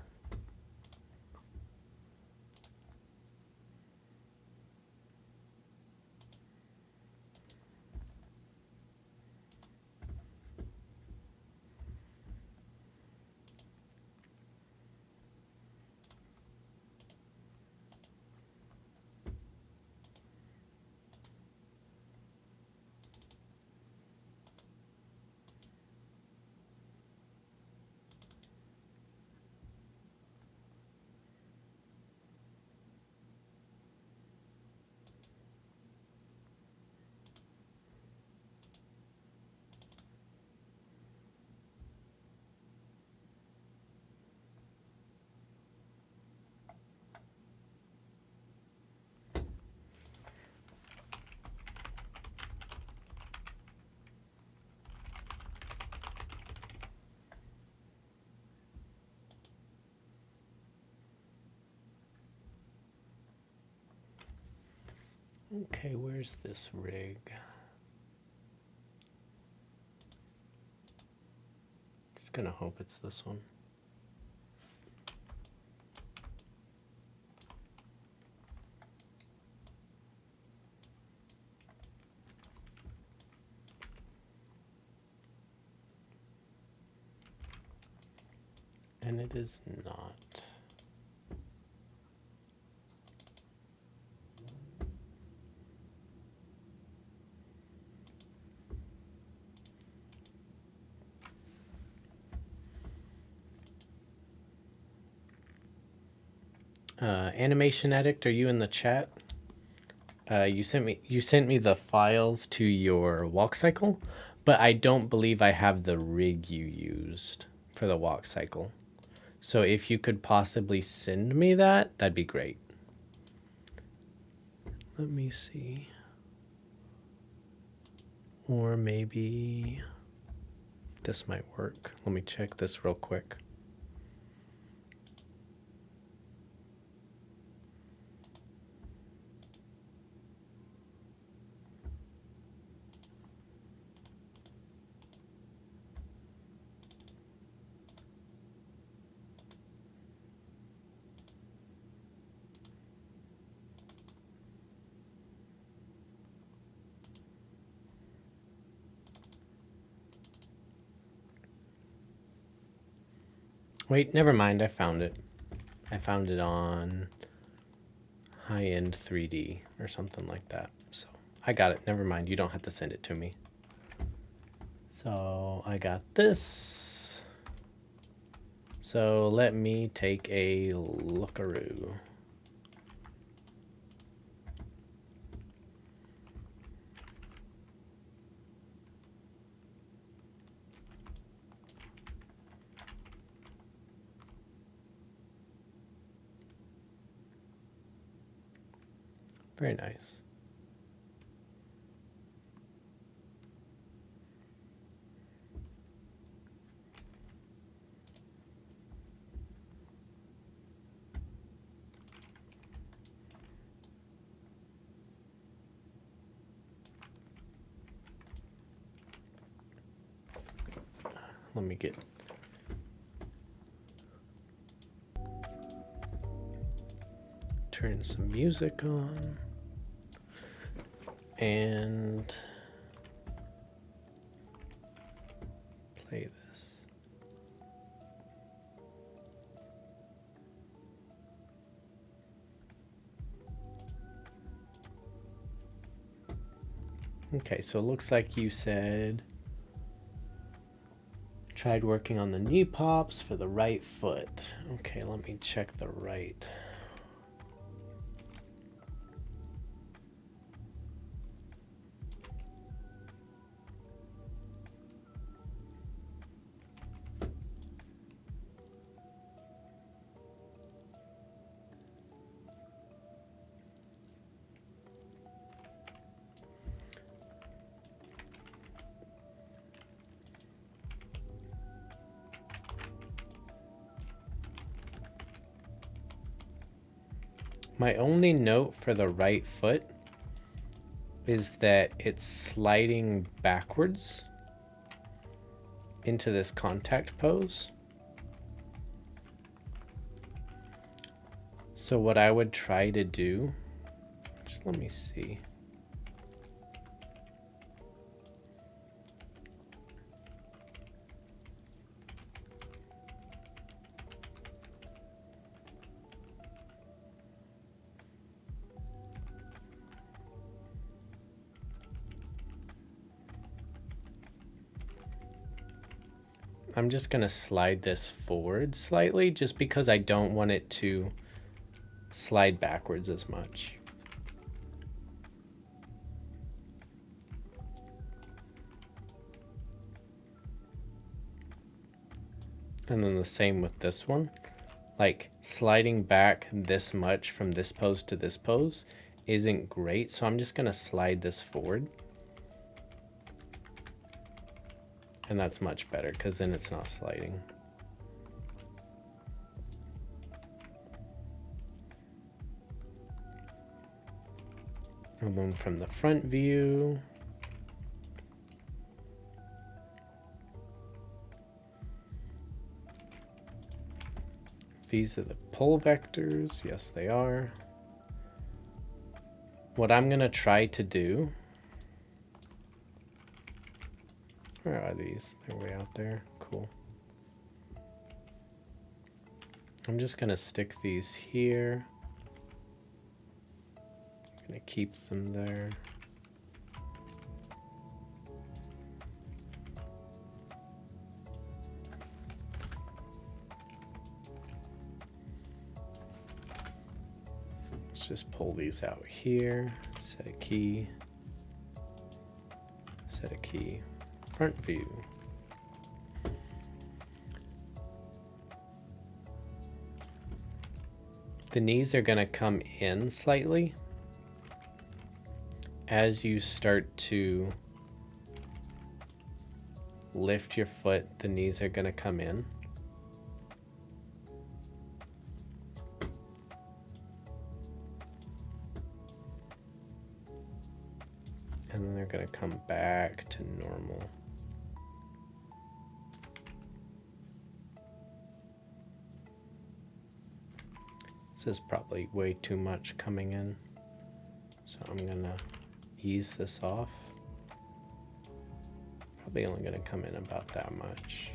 S1: Okay, where's this rig? Just gonna hope it's this one. And it is not. Animation Addict, are you in the chat? You sent me the files to your walk cycle, but I don't believe I have the rig you used for the walk cycle. So if you could possibly send me that, that'd be great. Let me see. Or maybe this might work. Let me check this real quick. Wait, never mind. I found it. I found it on high-end 3D or something like that. So I got it. Never mind. You don't have to send it to me. So I got this. So let me take a lookaroo. Very nice. Let me get turn some music on and play this. Okay, so it looks like you said tried working on the knee pops for the right foot. Okay, let me check the right. My only note for the right foot is that it's sliding backwards into this contact pose. So what I would try to do, just let me see. I'm just gonna slide this forward slightly just because I don't want it to slide backwards as much. And then the same with this one. Like sliding back this much from this pose to this pose isn't great, so I'm just gonna slide this forward. And that's much better because then it's not sliding. And then from the front view, these are the pull vectors. Yes, they are. What I'm gonna try to do, where are these? They're way out there. Cool. I'm just gonna stick these here. I'm gonna keep them there. Let's just pull these out here. Set a key. Set a key. Front view. The knees are going to come in slightly as you start to lift your foot. The knees are going to come in. And then they're going to come back to normal. This is probably way too much coming in, so I'm gonna ease this off. Probably only gonna come in about that much.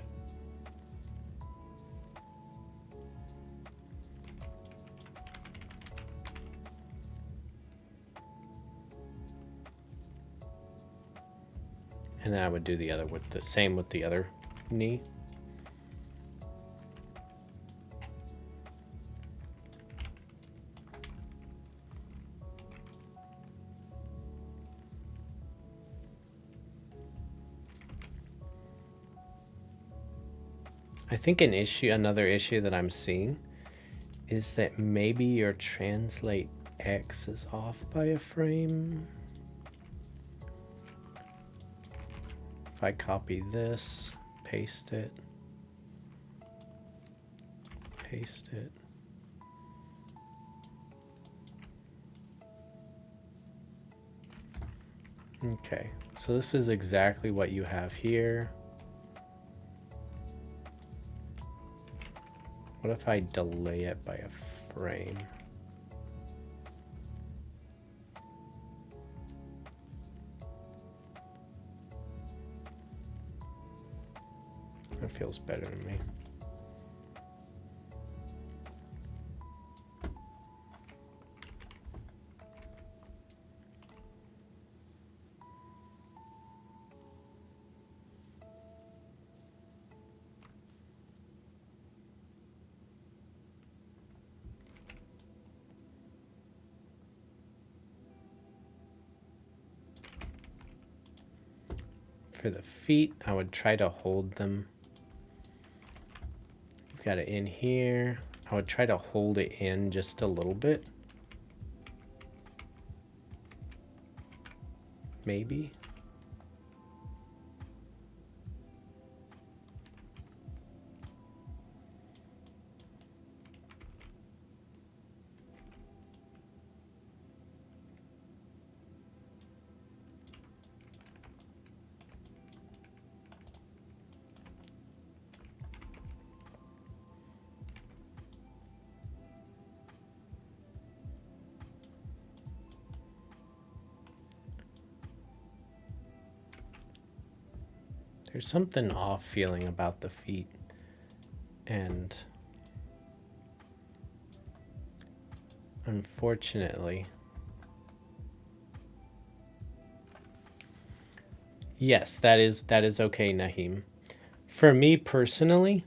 S1: And then I would do the other with the same with the other knee. I think another issue that I'm seeing is that maybe your translate X is off by a frame. If I copy this, paste it, paste it. Okay, so this is exactly what you have here. What if I delay it by a frame? That feels better to me. For the feet, I would try to hold them. You've got it in here. I would try to hold it in just a little bit. Maybe. There's something off feeling about the feet, and unfortunately, yes, that is okay, Naheem. For me personally,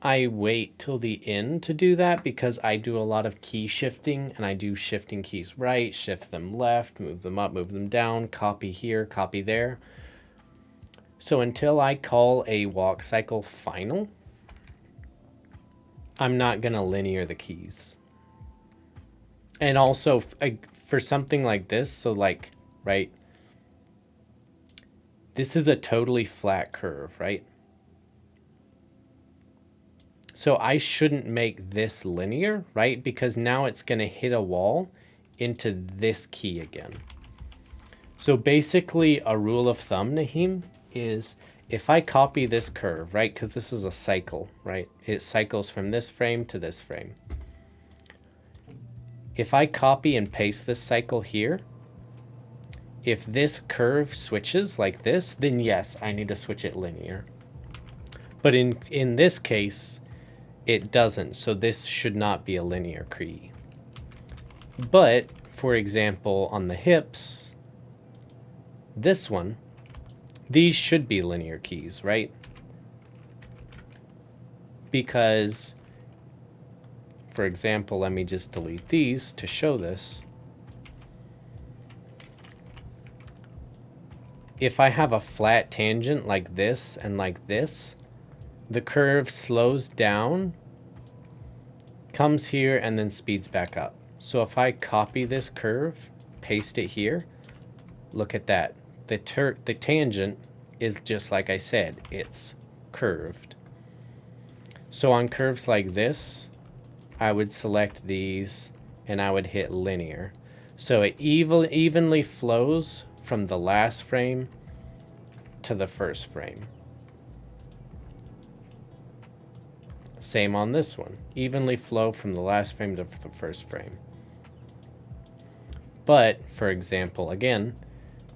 S1: I wait till the end to do that because I do a lot of key shifting, and I do shifting keys right, shift them left, move them up, move them down, copy here, copy there. So until I call a walk cycle final, I'm not going to linear the keys. And also for something like this, so like, right, this is a totally flat curve, right? So I shouldn't make this linear, right? Because now it's going to hit a wall into this key again. So basically a rule of thumb, Naheem, is if I copy this curve, right, because this is a cycle, right? It cycles from this frame to this frame. If I copy and paste this cycle here, if this curve switches like this, then yes, I need to switch it linear. But in this case, it doesn't, so this should not be a linear key. But, for example, on the hips, this one, these should be linear keys, right? Because, for example, let me just delete these to show this. If I have a flat tangent like this and like this, the curve slows down, comes here, and then speeds back up. So if I copy this curve, paste it here, look at that. The tangent is just like I said, it's curved. So on curves like this, I would select these and I would hit linear. So it evenly flows from the last frame to the first frame. Same on this one. Evenly flow from the last frame to the first frame. But, for example, again,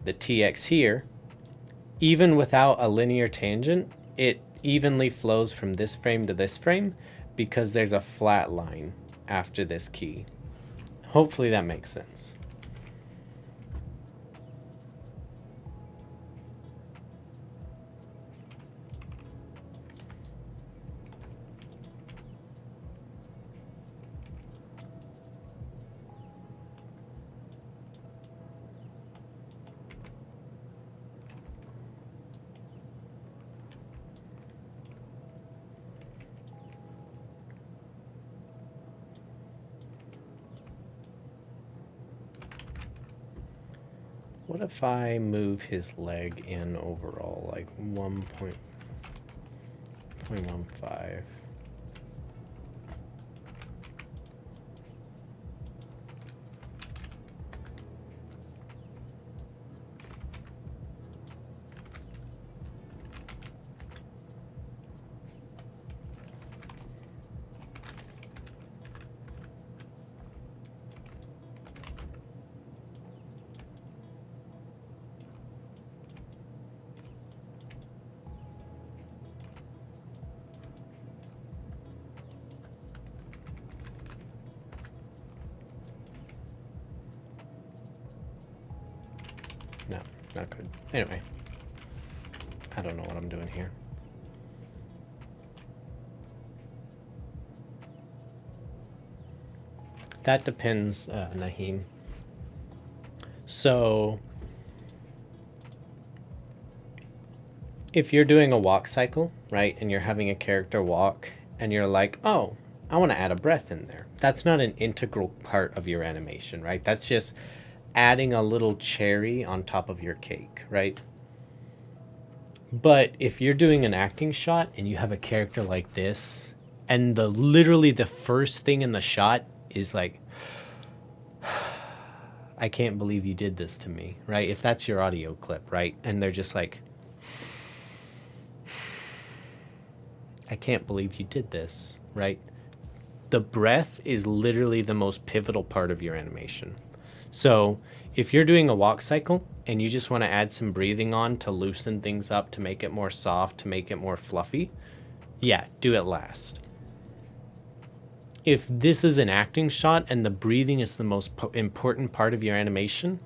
S1: the TX here, even without a linear tangent, it evenly flows from this frame to this frame because there's a flat line after this key. Hopefully that makes sense. what if I move his leg in overall, like 1.15? No, not good. Anyway, I don't know what I'm doing here. That depends, Naheem. So, if you're doing a walk cycle, right, and you're having a character walk, and you're like, oh, I want to add a breath in there. That's not an integral part of your animation, right? That's just adding a little cherry on top of your cake, right? But if you're doing an acting shot and you have a character like this, and literally the first thing in the shot is like, I can't believe you did this to me, right? If that's your audio clip, right? And they're just like, I can't believe you did this, right? The breath is literally the most pivotal part of your animation. So if you're doing a walk cycle and you just want to add some breathing on to loosen things up, to make it more soft, to make it more fluffy, yeah, do it last. If this is an acting shot and the breathing is the most important part of your animation,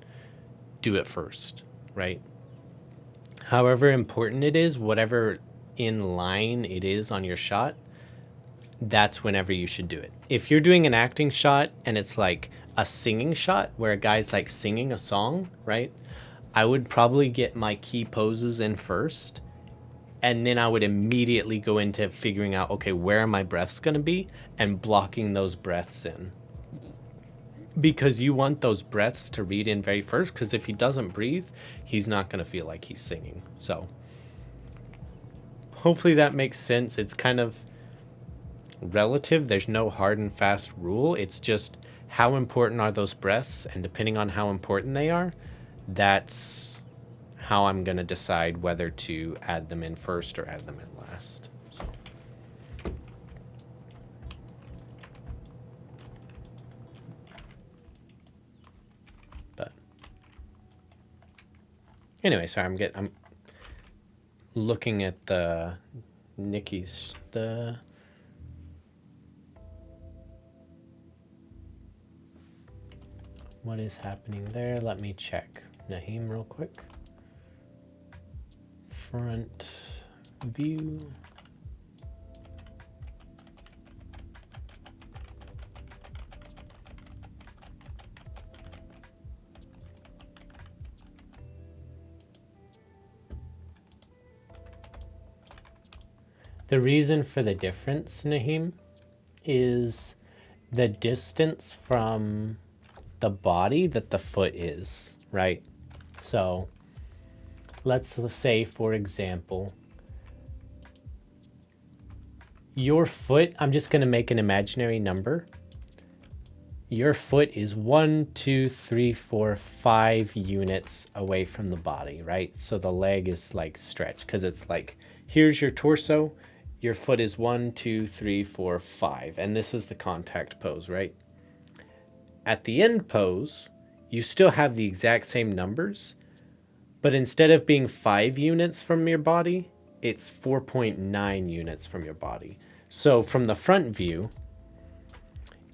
S1: do it first, right? However important it is, whatever in line it is on your shot, that's whenever you should do it. If you're doing an acting shot and it's like a singing shot where a guy's like singing a song, right? I would probably get my key poses in first, and then I would immediately go into figuring out, okay, where are my breaths going to be, and blocking those breaths in. Because you want those breaths to read in very first, because if he doesn't breathe, he's not going to feel like he's singing. So hopefully that makes sense. It's kind of relative. There's no hard and fast rule. It's just how important are those breaths, and depending on how important they are, that's how I'm going to decide whether to add them in first or add them in last. So. But anyway, sorry, I'm looking at the Nikki's what is happening there. Let me check Naheem real quick. Front view. The reason for the difference, Naheem, is the distance from the body that the foot is, right? So let's say, for example, your foot, I'm just going to make an imaginary number. Your foot is 1, 2, 3, 4, 5 units away from the body, right? So the leg is like stretched, because it's like, here's your torso, your foot is 1, 2, 3, 4, 5, and this is the contact pose, right? At the end pose, you still have the exact same numbers, but instead of being 5 units from your body, it's 4.9 units from your body. So from the front view,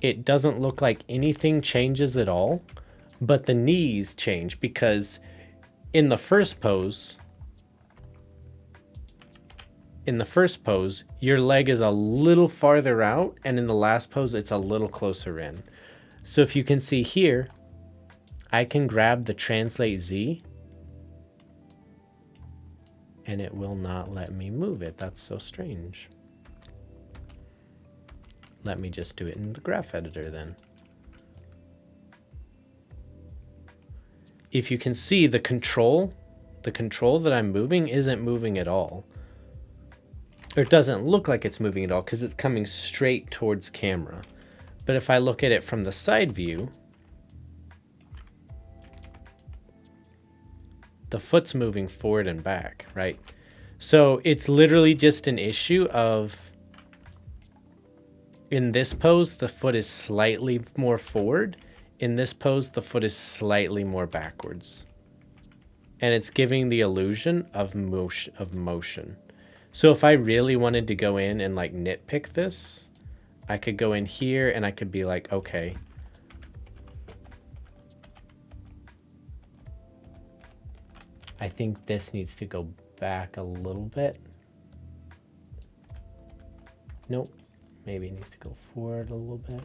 S1: it doesn't look like anything changes at all, but the knees change, because in the first pose, your leg is a little farther out, and in the last pose, it's a little closer in. So if you can see here, I can grab the Translate Z, and it will not let me move it. That's so strange. Let me just do it in the graph editor then. if you can see the control that I'm moving isn't moving at all. Or it doesn't look like it's moving at all because it's coming straight towards camera. But if I look at it from the side view, the foot's moving forward and back, right? So it's literally just an issue of, in this pose, the foot is slightly more forward. In this pose, the foot is slightly more backwards. And it's giving the illusion of motion. So if I really wanted to go in and like nitpick this, I could go in here and I could be like, okay, I think this needs to go back a little bit. Nope. Maybe it needs to go forward a little bit.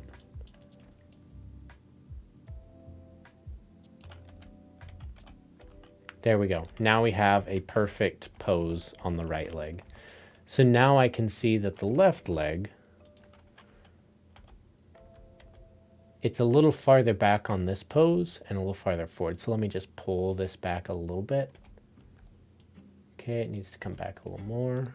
S1: There we go. Now we have a perfect pose on the right leg. So now I can see that the left leg, it's a little farther back on this pose and a little farther forward. So let me just pull this back a little bit. Okay, it needs to come back a little more.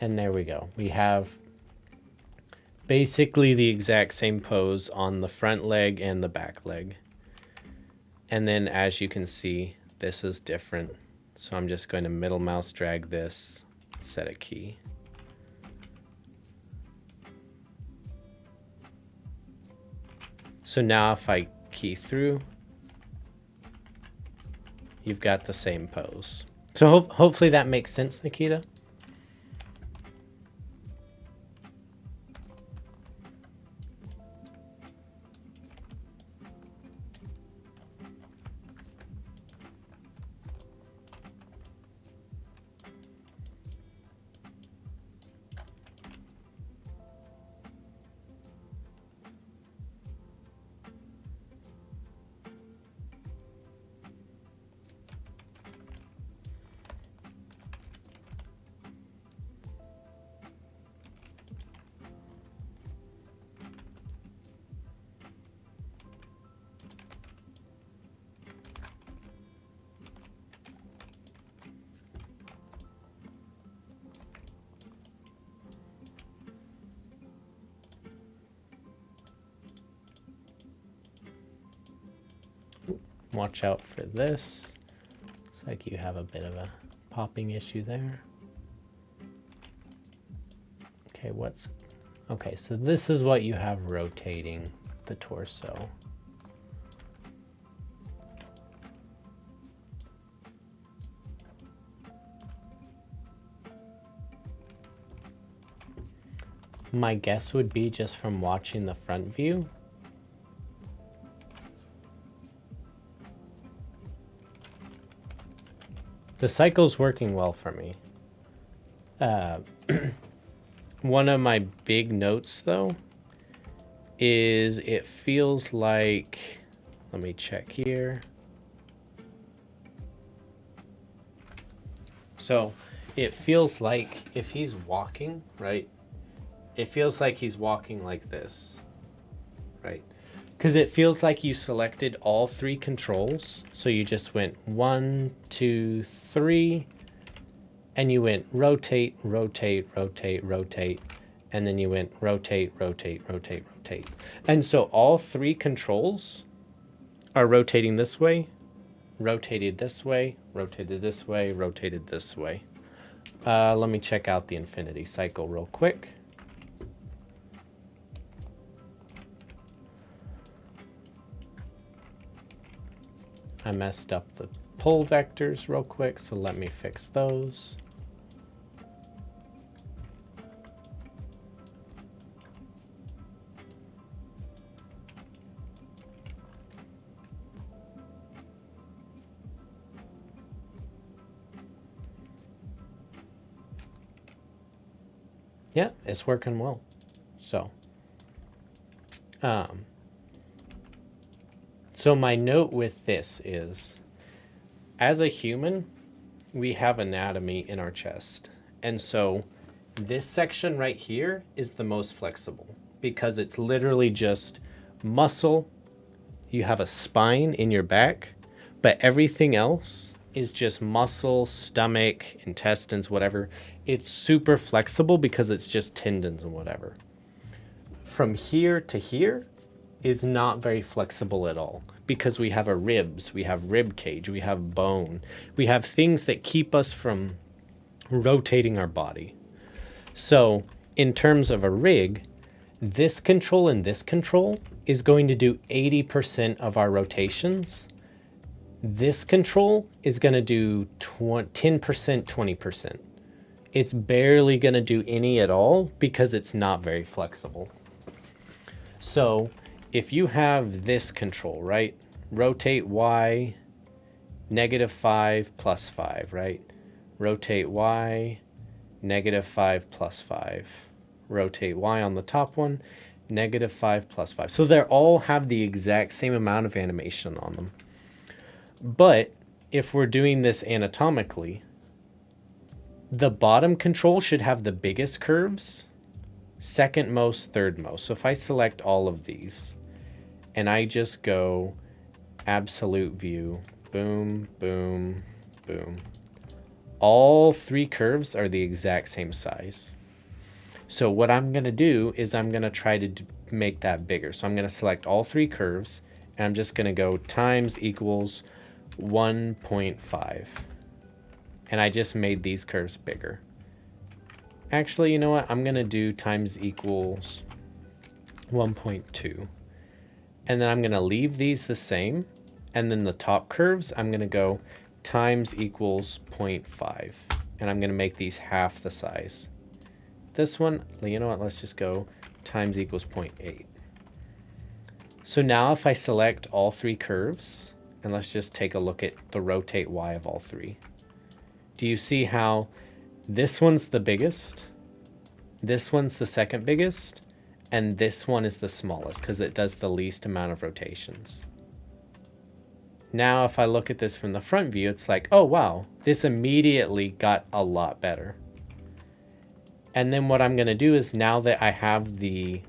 S1: And there we go. We have basically the exact same pose on the front leg and the back leg. And then as you can see, this is different. So I'm just going to middle mouse drag this, set a key. So now if I key through, you've got the same pose. So hopefully that makes sense, Nikita. Watch out for this. Looks like you have a bit of a popping issue there. Okay, so this is what you have rotating the torso. My guess would be, just from watching the front view, the cycle's working well for me. One of my big notes, though, is it feels like, let me check here. So it feels like if he's walking, right? It feels like he's walking like this, right? Because it feels like you selected all three controls. So you just went 1, 2, 3, and you went rotate, rotate, rotate, rotate, and then you went rotate, rotate, rotate, rotate. And so all three controls are rotating this way, rotated this way, rotated this way, rotated this way. Let me check out the infinity cycle real quick. I messed up the pull vectors real quick, so let me fix those. Yeah, it's working well. So my note with this is, as a human, we have anatomy in our chest. And so This section right here is the most flexible because it's literally just muscle. You have a spine in your back, but everything else is just muscle, stomach, intestines, whatever. It's super flexible because it's just tendons and whatever. From here to here is not very flexible at all because we have our ribs, we have rib cage, we have bone, we have things that keep us from rotating our body. So in terms of a rig, this control and this control is going to do 80% of our rotations. This control is going to do 10%, 20%. It's barely going to do any at all because it's not very flexible. So if you have this control, right? Rotate Y, -5 + 5, right? Rotate Y, -5 + 5. Rotate Y on the top one, -5 + 5. So they all have the exact same amount of animation on them. But if we're doing this anatomically, the bottom control should have the biggest curves, second most, third most. So if I select all of these and I just go absolute view, boom, boom, boom, all three curves are the exact same size. So what I'm going to do is I'm going to try to make that bigger. So I'm going to select all three curves and I'm just going to go times equals 1.5. And I just made these curves bigger. Actually, you know what? I'm going to do times equals 1.2. And then I'm going to leave these the same. And then the top curves, I'm going to go times equals 0.5. And I'm going to make these half the size. This one, you know what? Let's just go times equals 0.8. So now if I select all three curves, and let's just take a look at the rotate Y of all three. Do you see how this one's the biggest, this one's the second biggest, and this one is the smallest because it does the least amount of rotations? Now if I look at this from the front view, it's like, oh wow, this immediately got a lot better. And then what I'm going to do is now that I have the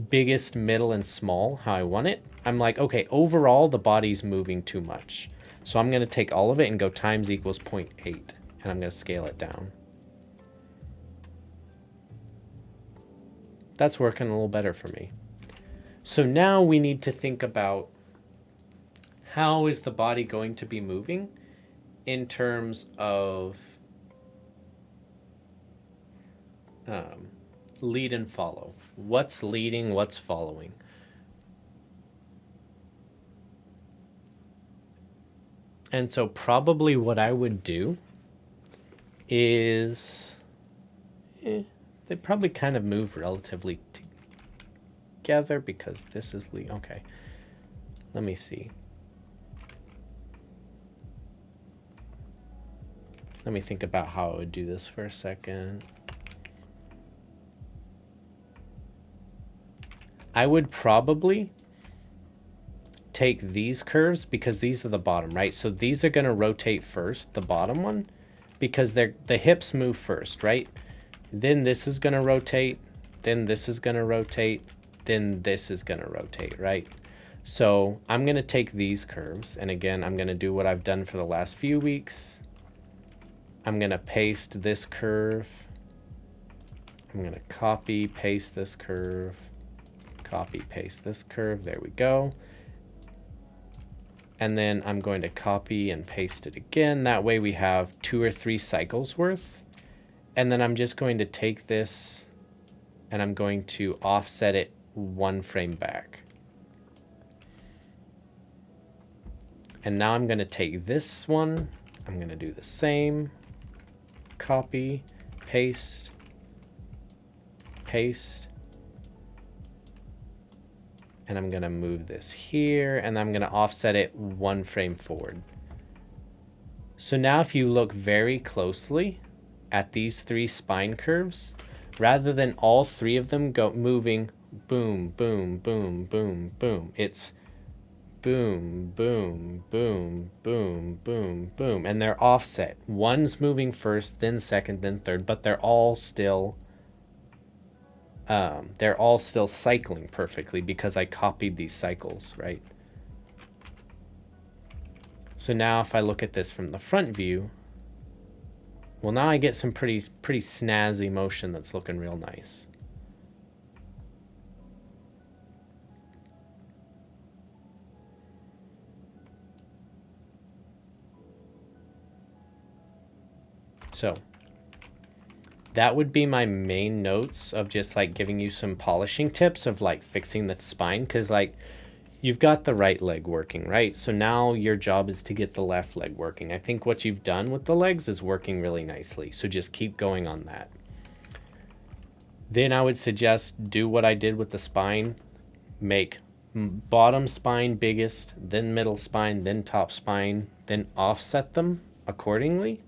S1: biggest, middle, and small how I want it, I'm like, okay, overall the body's moving too much. So I'm going to take all of it and go times equals 0.8. And I'm going to scale it down. That's working a little better for me. So now we need to think about how is the body going to be moving in terms of lead and follow. What's leading, what's following? And so probably what I would do is they probably kind of move relatively together because this is lead. Okay, let me see. Let me think about how I would do this for a second. I would probably take these curves because these are the bottom, right? So these are going to rotate first, the bottom one, because the hips move first, right? Then this is going to rotate, then this is going to rotate, then this is going to rotate, right? So I'm going to take these curves, and again, I'm going to do what I've done for the last few weeks. I'm going to paste this curve. I'm going to copy, paste this curve, copy, paste this curve. There we go. And then I'm going to copy and paste it again. That way we have 2 or 3 cycles worth. And then I'm just going to take this and I'm going to offset it 1 frame back. And now I'm going to take this one. I'm going to do the same. Copy, paste, paste. And I'm going to move this here, and I'm going to offset it 1 frame forward. So now if you look very closely at these 3 spine curves, rather than all 3 of them go moving boom, boom, boom, boom, boom, it's boom, boom, boom, boom, boom, boom, and they're offset. One's moving first, then second, then third, but they're all still they're all still cycling perfectly because I copied these cycles, right? So now if I look at this from the front view, well, now I get some pretty snazzy motion that's looking real nice. So that would be my main notes of just like giving you some polishing tips of like fixing the spine, because like you've got the right leg working, right? So now your job is to get the left leg working. I think what you've done with the legs is working really nicely. So just keep going on that. Then I would suggest do what I did with the spine. Make bottom spine biggest, then middle spine, then top spine, then offset them accordingly.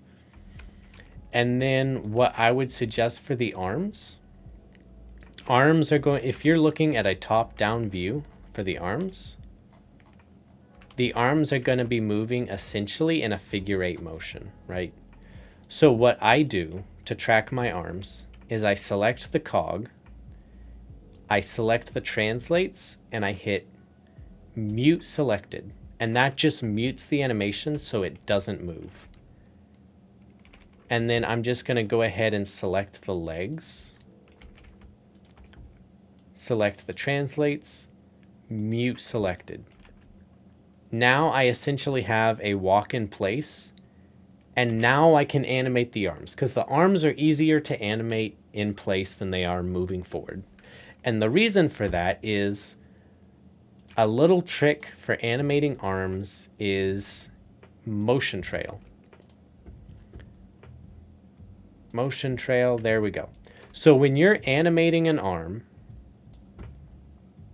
S1: And then what I would suggest for the arms are going, if you're looking at a top-down view for the arms are going to be moving essentially in a figure 8 motion, right? So what I do to track my arms is I select the cog, I select the translates, and I hit mute selected. And that just mutes the animation so it doesn't move. And then I'm just going to go ahead and select the legs, select the translates, mute selected. Now I essentially have a walk in place, and now I can animate the arms, because the arms are easier to animate in place than they are moving forward. And the reason for that is a little trick for animating arms is motion trail. Motion trail, there we go. So when you're animating an arm,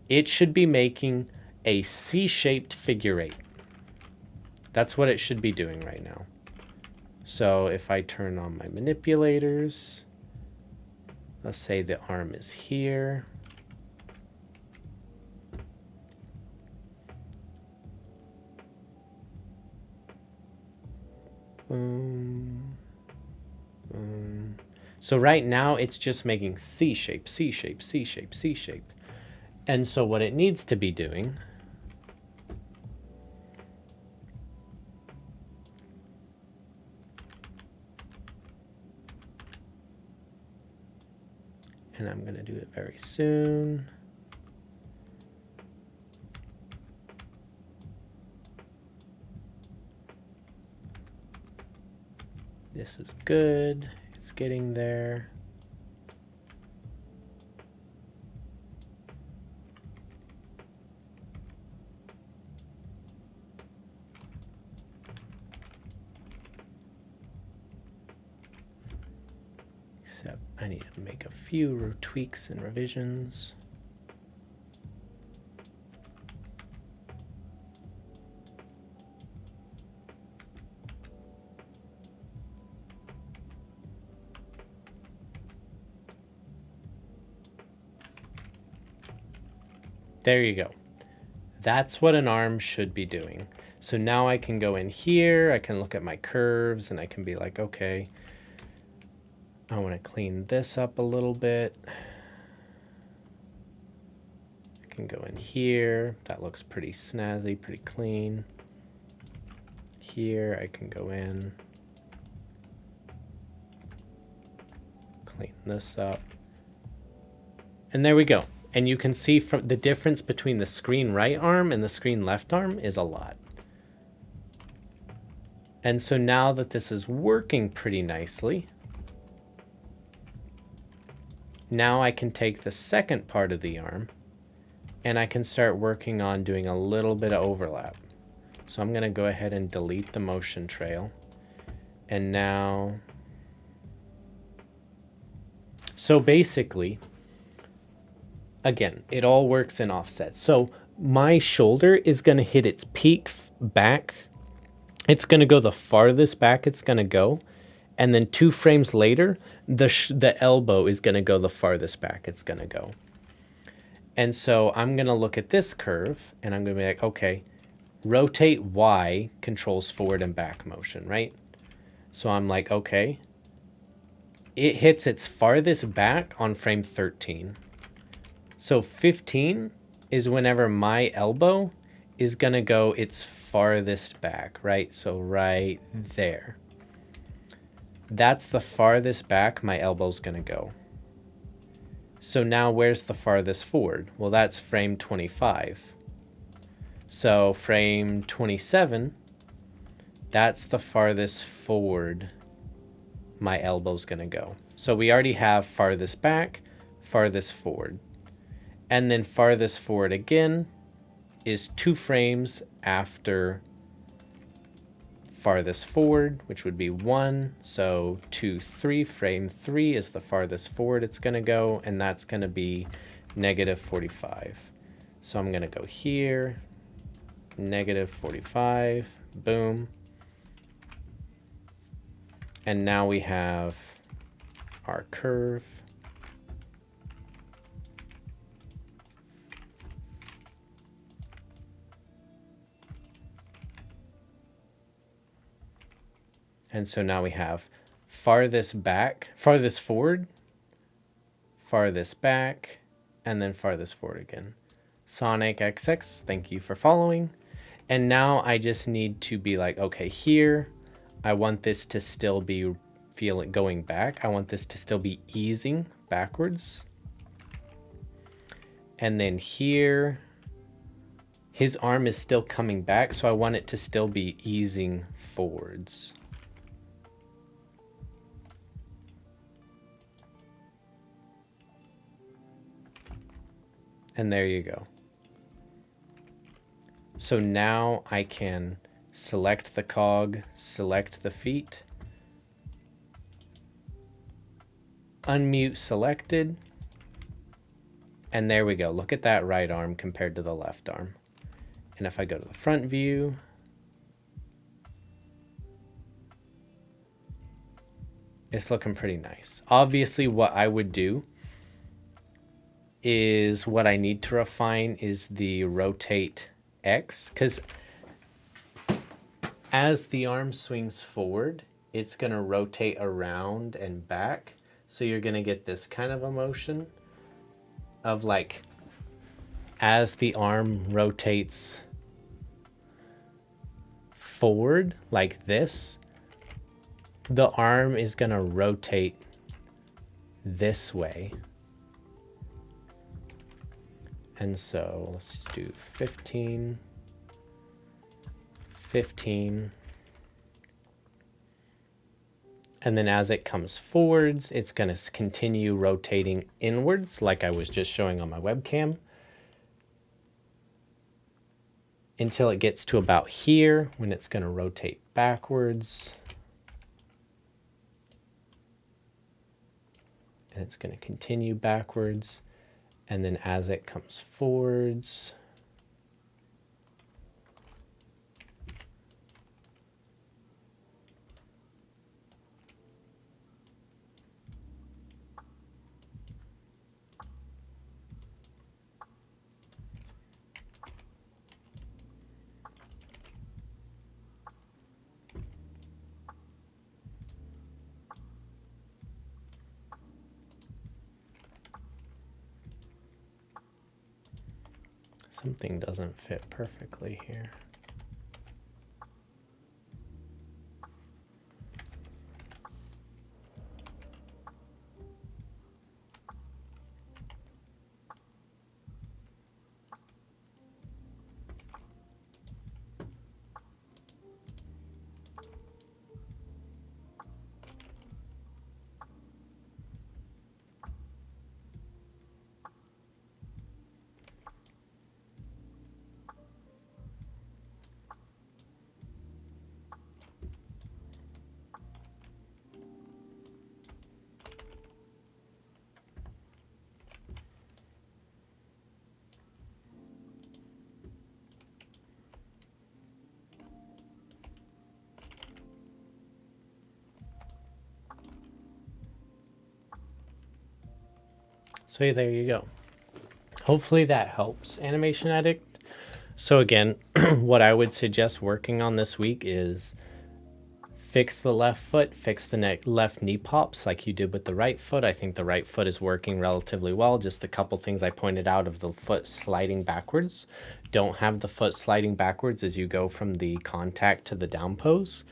S1: it should be making a C-shaped figure 8. That's what it should be doing right now. So if I turn on my manipulators, let's say the arm is here. So right now it's just making C shape, C shape, C shape, C shape. And so what it needs to be doing and I'm going to do it very soon. This is good. It's getting there. Except I need to make a few tweaks and revisions. There you go. That's what an arm should be doing. So now I can go in here, I can look at my curves, and I can be like, okay, I want to clean this up a little bit. I can go in here. That looks pretty snazzy, pretty clean. Here I can go in, clean this up. And there we go. And you can see from the difference between the screen right arm and the screen left arm is a lot. And so now that this is working pretty nicely, now I can take the second part of the arm and I can start working on doing a little bit of overlap. So I'm going to go ahead and delete the motion trail. And now, so basically, again, it all works in offset. So my shoulder is going to hit its peak back. It's going to go the farthest back it's going to go. And then 2 frames later, the elbow is going to go the farthest back it's going to go. And so I'm going to look at this curve and I'm going to be like, okay, rotate Y controls forward and back motion, right? So I'm like, okay, it hits its farthest back on frame 13. So 15 is whenever my elbow is going to go its farthest back, right? So right there. That's the farthest back my elbow's going to go. So now where's the farthest forward? Well, that's frame 25. So frame 27, that's the farthest forward my elbow's going to go. So we already have farthest back, farthest forward. And then farthest forward again is 2 frames after farthest forward, which would be 1. So 2, 3, frame 3 is the farthest forward it's going to go, and that's going to be negative 45. So I'm going to go here, negative 45, boom. And now we have our curve. And so now we have farthest back, farthest forward, farthest back, and then farthest forward again. Sonic XX, thank you for following. And now I just need to be like, okay, here, I want this to still be going back. I want this to still be easing backwards. And then here, his arm is still coming back, so I want it to still be easing forwards. And there you go. So now I can select the cog, select the feet, unmute selected, and there we go. Look at that right arm compared to the left arm. And if I go to the front view, it's looking pretty nice. Obviously, what I would do is what I need to refine is the rotate X, because as the arm swings forward, it's going to rotate around and back. So you're going to get this kind of a motion of like, as the arm rotates forward like this, the arm is going to rotate this way. And so let's just do 15, 15. And then as it comes forwards, it's going to continue rotating inwards like I was just showing on my webcam until it gets to about here when it's going to rotate backwards. And it's going to continue backwards. And then as it comes forwards, something doesn't fit perfectly here. So there you go. Hopefully that helps, Animation Addict. So again, what I would suggest working on this week is fix the left foot, fix the left knee pops like you did with the right foot. I think the right foot is working relatively well. Just the couple things I pointed out of the foot sliding backwards. Don't have the foot sliding backwards as you go from the contact to the down pose.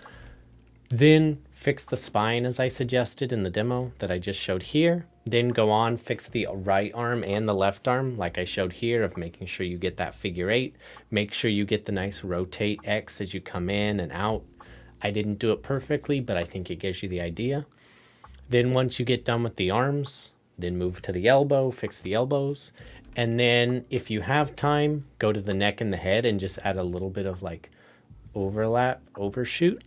S1: Then fix the spine as I suggested in the demo that I just showed here. Then go on, fix the right arm and the left arm like I showed here of making sure you get that figure 8. Make sure you get the nice rotate X as you come in and out. I didn't do it perfectly, but I think it gives you the idea. Then once you get done with the arms, then move to the elbow, fix the elbows. And then if you have time, go to the neck and the head and just add a little bit of like overlap, overshoot,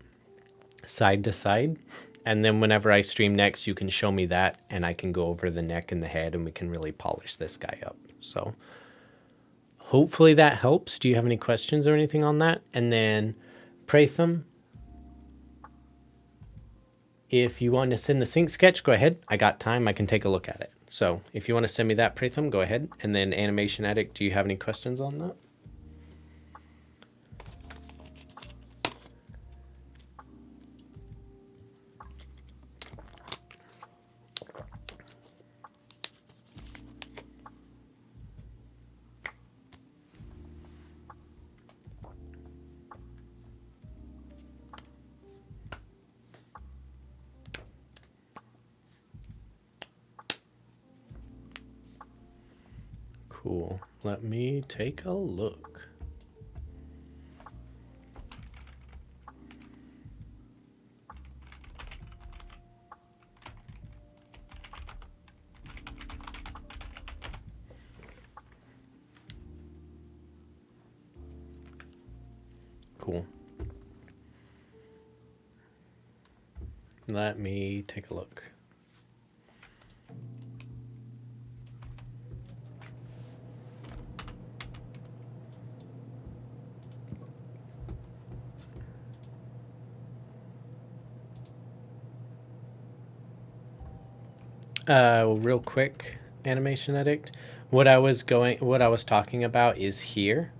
S1: side to side. And then whenever I stream next, you can show me that and I can go over the neck and the head and we can really polish this guy up. So hopefully that helps. Do you have any questions or anything on that? And then Pratham, if you want to send the sync sketch, go ahead. I got time. I can take a look at it. So if you want to send me that, Pratham, go ahead. And then Animation Addict, do you have any questions on that? Cool. Let me take a look. Cool. Let me take a look. Real quick, Animation Addict. What I was talking about is here.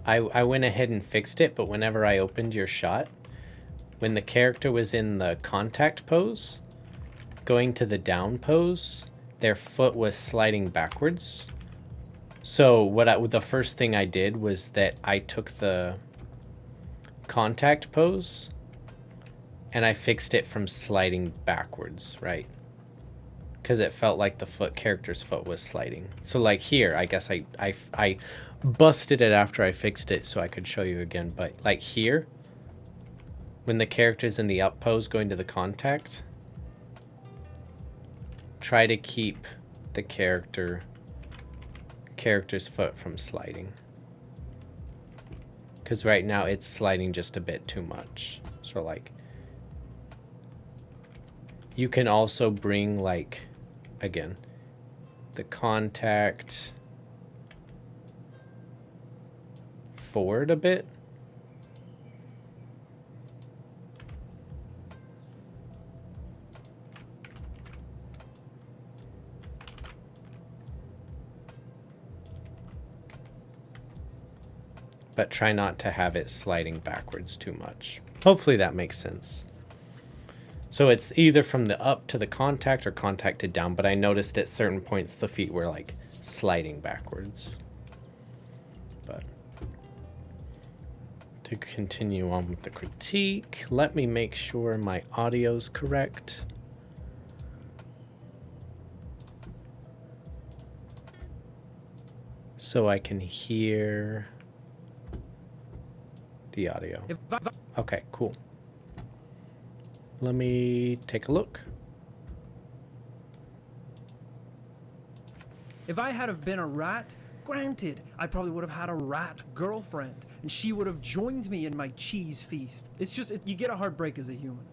S1: I went ahead and fixed it, but whenever I opened your shot, when the character was in the contact pose, going to the down pose, their foot was sliding backwards. So the first thing I did was that I took the contact pose and I fixed it from sliding backwards, right? Because it felt like the character's foot was sliding. So like here, I guess I busted it after I fixed it so I could show you again. But like here, when the character's in the up pose going to the contact, try to keep the character's foot from sliding. Because right now it's sliding just a bit too much. So like, you can also bring like, again, the contact forward a bit. But try not to have it sliding backwards too much. Hopefully that makes sense. So it's either from the up to the contact or contact to down, but I noticed at certain points the feet were like sliding backwards. But to continue on with the critique, let me make sure my audio's correct. So I can hear the audio. Okay, cool. Let me take a look.
S3: If I had have been a rat, granted, I probably would have had a rat girlfriend, and she would have joined me in my cheese feast. It's just, you get a heartbreak as a human.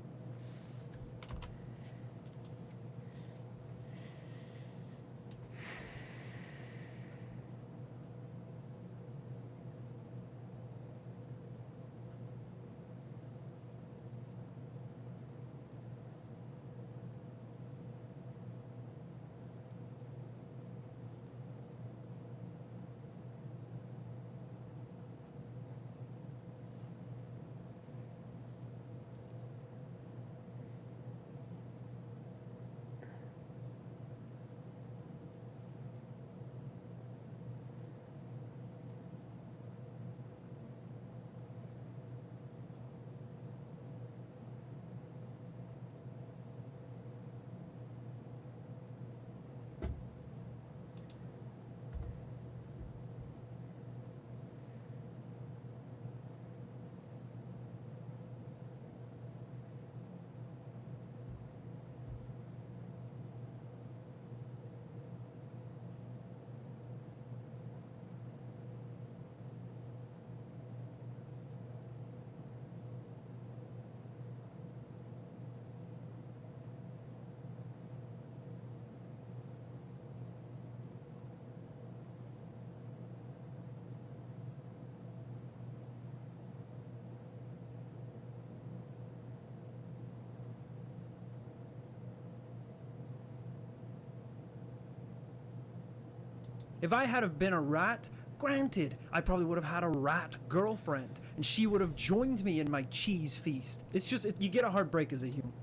S3: If I had have been a rat, granted, I probably would have had a rat girlfriend, and she would have joined me in my cheese feast. It's just, you get a heartbreak as a human.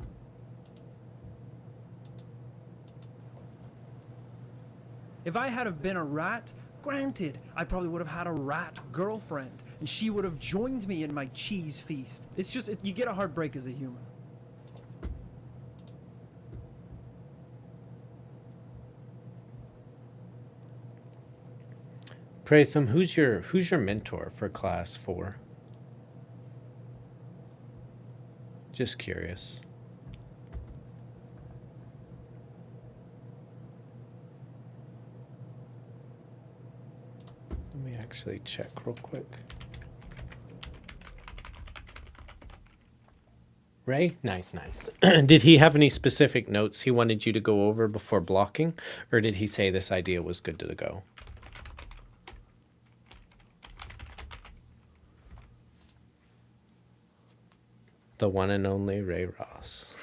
S3: If I had have been a rat, granted, I probably would have had a rat girlfriend, and she would have joined me in my cheese feast. It's just, you get a heartbreak as a human.
S1: Pratham, who's your mentor for class 4? Just curious. Let me actually check real quick. Ray? Nice. Did he have any specific notes he wanted you to go over before blocking? Or did he say this idea was good to go? The one and only Ray Ross.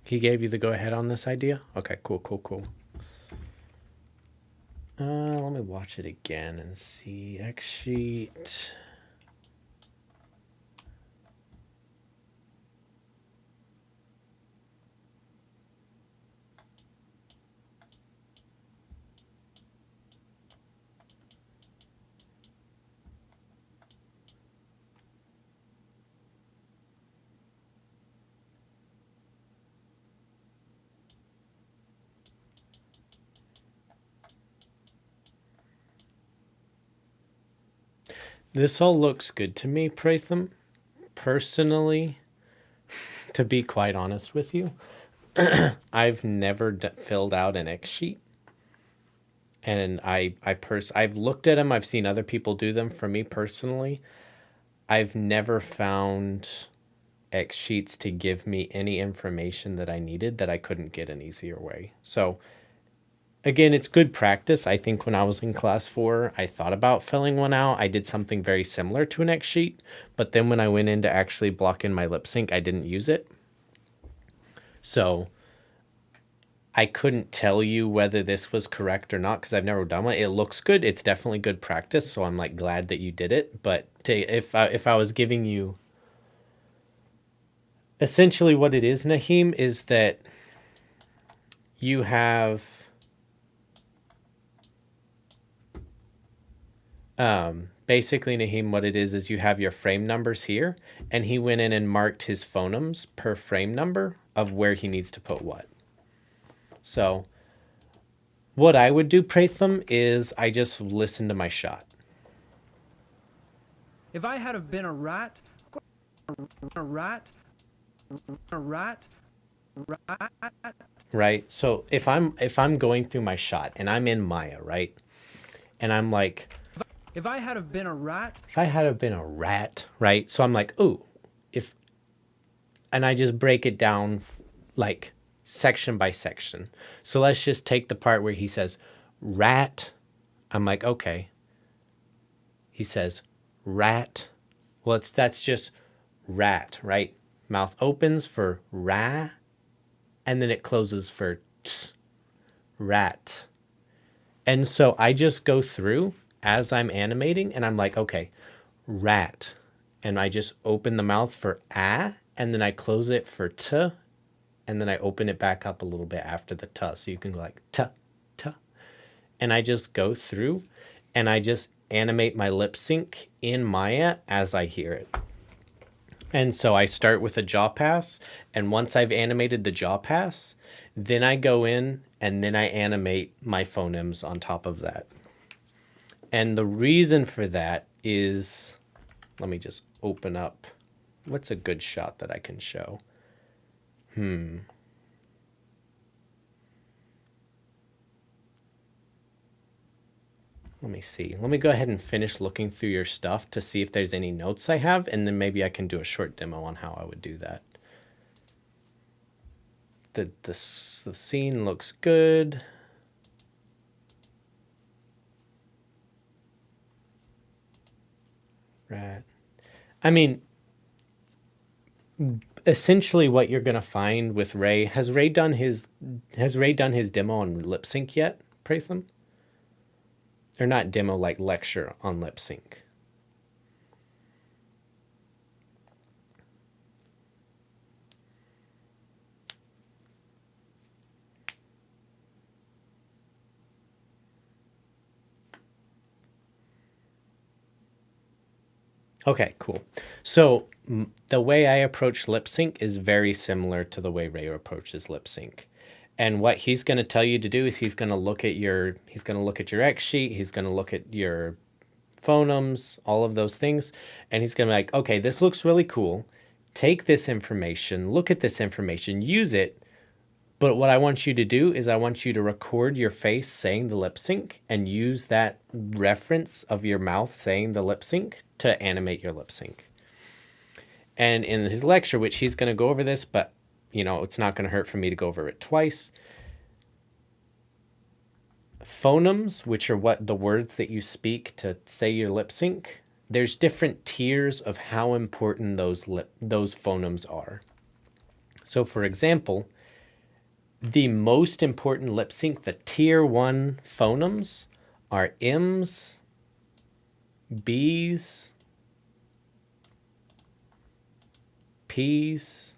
S1: He gave you the go-ahead on this idea? Okay, cool. Let me watch it again and see. X sheet. This all looks good to me, Pratham. Personally, to be quite honest with you, I've never filled out an X sheet. And I've looked at them. I've seen other people do them. For me personally, I've never found X sheets to give me any information that I needed that I couldn't get an easier way. So again, it's good practice. I think when I was in class 4, I thought about filling one out. I did something very similar to an X sheet, but then when I went in to actually block in my lip sync, I didn't use it. So I couldn't tell you whether this was correct or not because I've never done one. It looks good. It's definitely good practice, so I'm like glad that you did it. But if I was giving you essentially what it is, Naheem, is that you have basically, Naheem, what it is you have your frame numbers here, and he went in and marked his phonemes per frame number of where he needs to put what. So what I would do, Pratham, is I just listen to my shot.
S3: If I had have been a rat,
S1: right? So if I'm going through my shot and I'm in Maya, right? And I'm like,
S3: if I had have been a rat,
S1: right? So I'm like, ooh, and I just break it down like section by section. So let's just take the part where he says rat. I'm like, okay. He says rat. Well, that's just rat, right? Mouth opens for ra, and then it closes for t, rat. And so I just go through as I'm animating, and I'm like, okay, rat. And I just open the mouth for ah, and then I close it for t, and then I open it back up a little bit after the t. So you can go like t, t. And I just go through, and I just animate my lip sync in Maya as I hear it. And so I start with a jaw pass, and once I've animated the jaw pass, then I go in and then I animate my phonemes on top of that. And the reason for that is, let me just open up. What's a good shot that I can show? Let me see. Let me go ahead and finish looking through your stuff to see if there's any notes I have, and then maybe I can do a short demo on how I would do that. The scene looks good. Rat. I mean, essentially what you're gonna find with Ray, has Ray done his demo on lip sync yet, Pratham? Or not demo, like lecture on lip sync. Okay, cool. So the way I approach lip sync is very similar to the way Ray approaches lip sync. And what he's going to tell you to do is he's going to look at your X sheet, he's going to look at your phonemes, all of those things, and he's going to be like, "Okay, this looks really cool. Take this information, look at this information, use it. But what I want you to do is I want you to record your face saying the lip sync and use that reference of your mouth saying the lip sync to animate your lip sync." And in his lecture, which he's going to go over this, but it's not going to hurt for me to go over it twice. Phonemes, which are what the words that you speak to say your lip sync, there's different tiers of how important those phonemes are. So for example, the most important lip sync, the tier 1 phonemes are M's, B's, P's,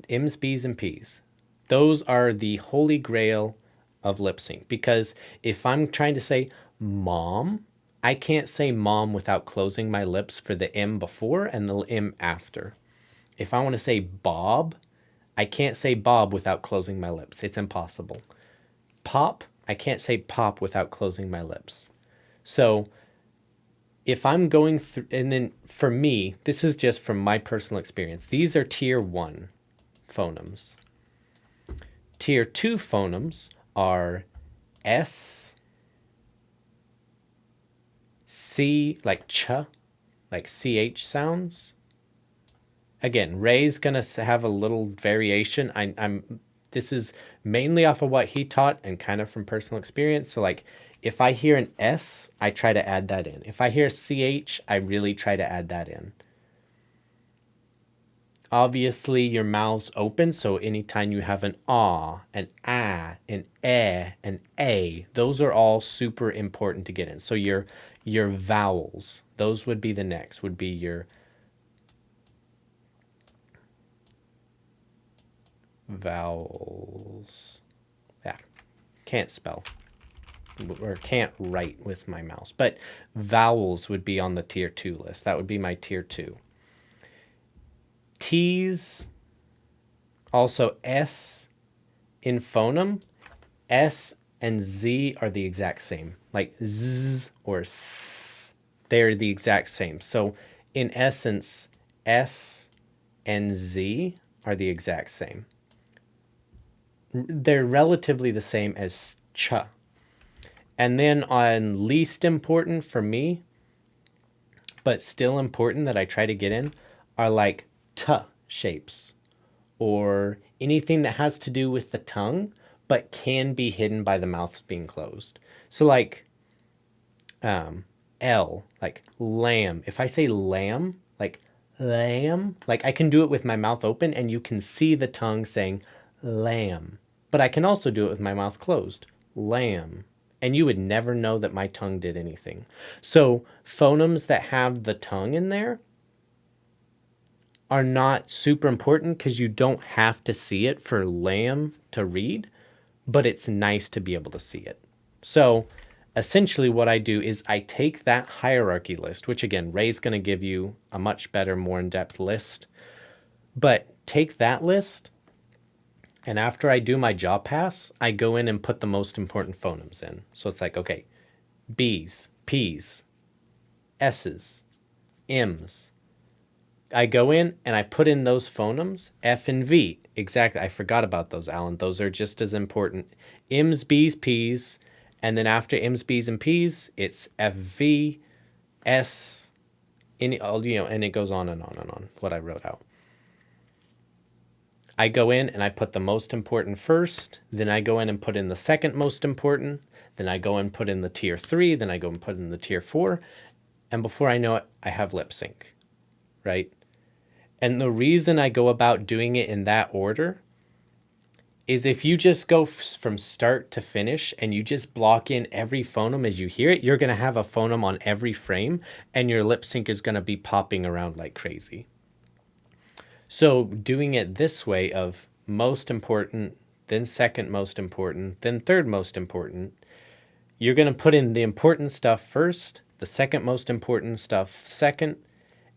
S1: M's, B's, and P's. Those are the holy grail of lip sync, because if I'm trying to say mom, I can't say mom without closing my lips for the M before and the M after. If I want to say Bob, I can't say Bob without closing my lips. It's impossible. Pop, I can't say pop without closing my lips. So if I'm going through, and then for me, this is just from my personal experience, these are tier 1 phonemes. Tier 2 phonemes are S, C, like ch, like CH sounds. Again, Ray's gonna have a little variation. This is mainly off of what he taught and kind of from personal experience. So like, if I hear an S, I try to add that in. If I hear CH, I really try to add that in. Obviously, your mouth's open, so anytime you have an ah, an ah, an eh, an a, those are all super important to get in. So your vowels, those would be the next, would be your vowels. Yeah, can't spell or can't write with my mouse, but vowels would be on the tier 2 list. That would be my tier 2. T's, also S in phoneme, S and Z are the exact same, like Z or S, they're the exact same. So in essence, S and Z are the exact same. They're relatively the same as ch. And then on least important for me, but still important that I try to get in, are like t shapes or anything that has to do with the tongue but can be hidden by the mouth being closed. So like L, like lamb. If I say lamb, like lamb, like I can do it with my mouth open and you can see the tongue saying lamb. But I can also do it with my mouth closed, lamb. And you would never know that my tongue did anything. So phonemes that have the tongue in there are not super important because you don't have to see it for lamb to read, but it's nice to be able to see it. So essentially what I do is I take that hierarchy list, which again, Ray's going to give you a much better, more in-depth list, but take that list, and after I do my jaw pass, I go in and put the most important phonemes in. So it's like, okay, B's, P's, S's, M's. I go in and I put in those phonemes, F and V. Exactly. I forgot about those, Alan. Those are just as important. M's, B's, P's. And then after M's, B's, and P's, it's F, V, S, and it goes on and on and on, what I wrote out. I go in and I put the most important first. Then I go in and put in the second most important. Then I go and put in the tier 3. Then I go and put in the tier 4. And before I know it, I have lip sync, right? And the reason I go about doing it in that order is if you just go from start to finish and you just block in every phoneme as you hear it, you're going to have a phoneme on every frame and your lip sync is going to be popping around like crazy. So doing it this way of most important, then second most important, then third most important, you're going to put in the important stuff first, the second most important stuff second,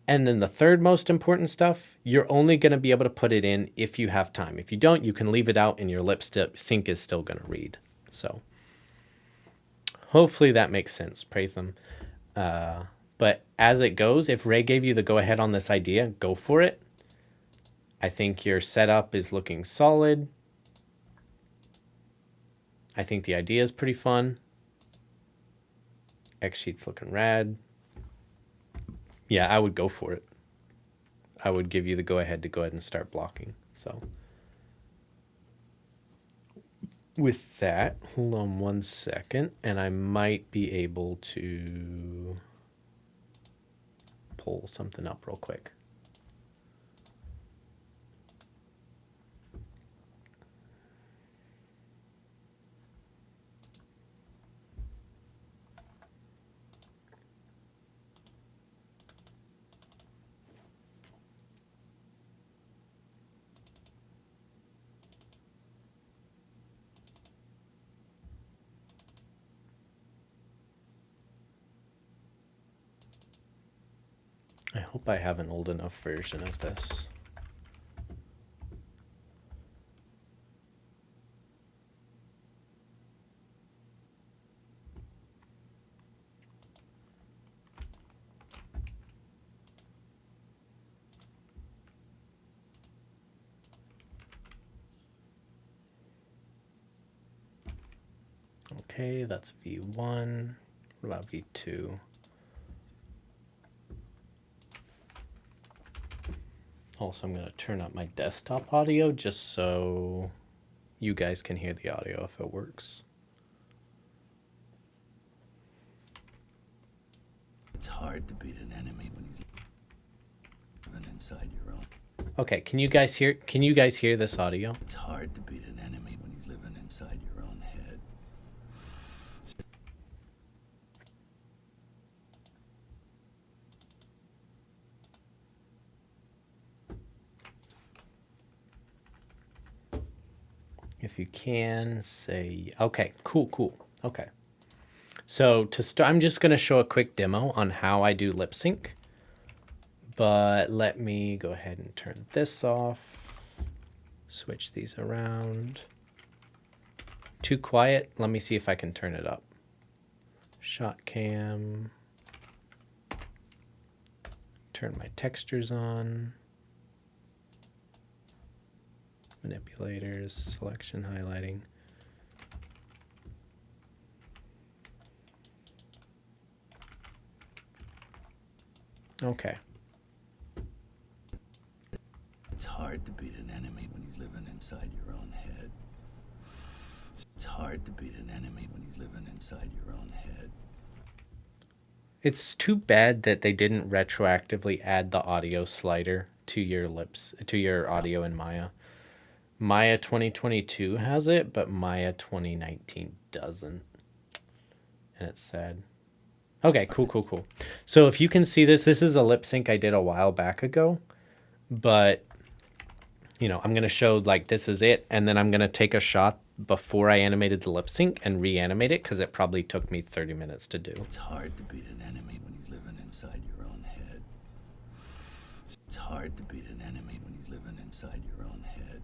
S1: and then the third most important stuff, you're only going to be able to put it in if you have time. If you don't, you can leave it out and your lip sync is still going to read. So hopefully that makes sense, Pratham. But as it goes, if Ray gave you the go-ahead on this idea, go for it. I think your setup is looking solid. I think the idea is pretty fun. X-Sheet's looking rad. Yeah, I would go for it. I would give you the go-ahead to go ahead and start blocking. So with that, hold on 1 second, and I might be able to pull something up real quick. I hope I have an old enough version of this. Okay, that's V1. What about V2? Also, I'm going to turn up my desktop audio just so you guys can hear the audio if it works.
S4: It's hard to beat an enemy when he's living inside your own.
S1: Okay, can you guys hear this audio?
S4: It's hard to beat an enemy when he's living inside your own head.
S1: If you can say, okay, cool. Okay. So to start, I'm just going to show a quick demo on how I do lip sync. But let me go ahead and turn this off. Switch these around. Too quiet. Let me see if I can turn it up. Shot cam. Turn my textures on. Manipulators, selection, highlighting. Okay.
S4: It's hard to beat an enemy when he's living inside your own head. It's hard to beat an enemy when he's living inside your own head.
S1: It's too bad that they didn't retroactively add the audio slider to your audio in Maya. Maya 2022 has it, but Maya 2019 doesn't. And it's sad. Okay, cool. So if you can see this is a lip sync I did a while back ago, but you know, I'm going to show like this is it, and then I'm going to take a shot before I animated the lip sync and reanimate it because it probably took me 30 minutes to do.
S4: It's hard to beat an enemy when he's living inside your own head. It's hard to beat an enemy when he's living inside your own head.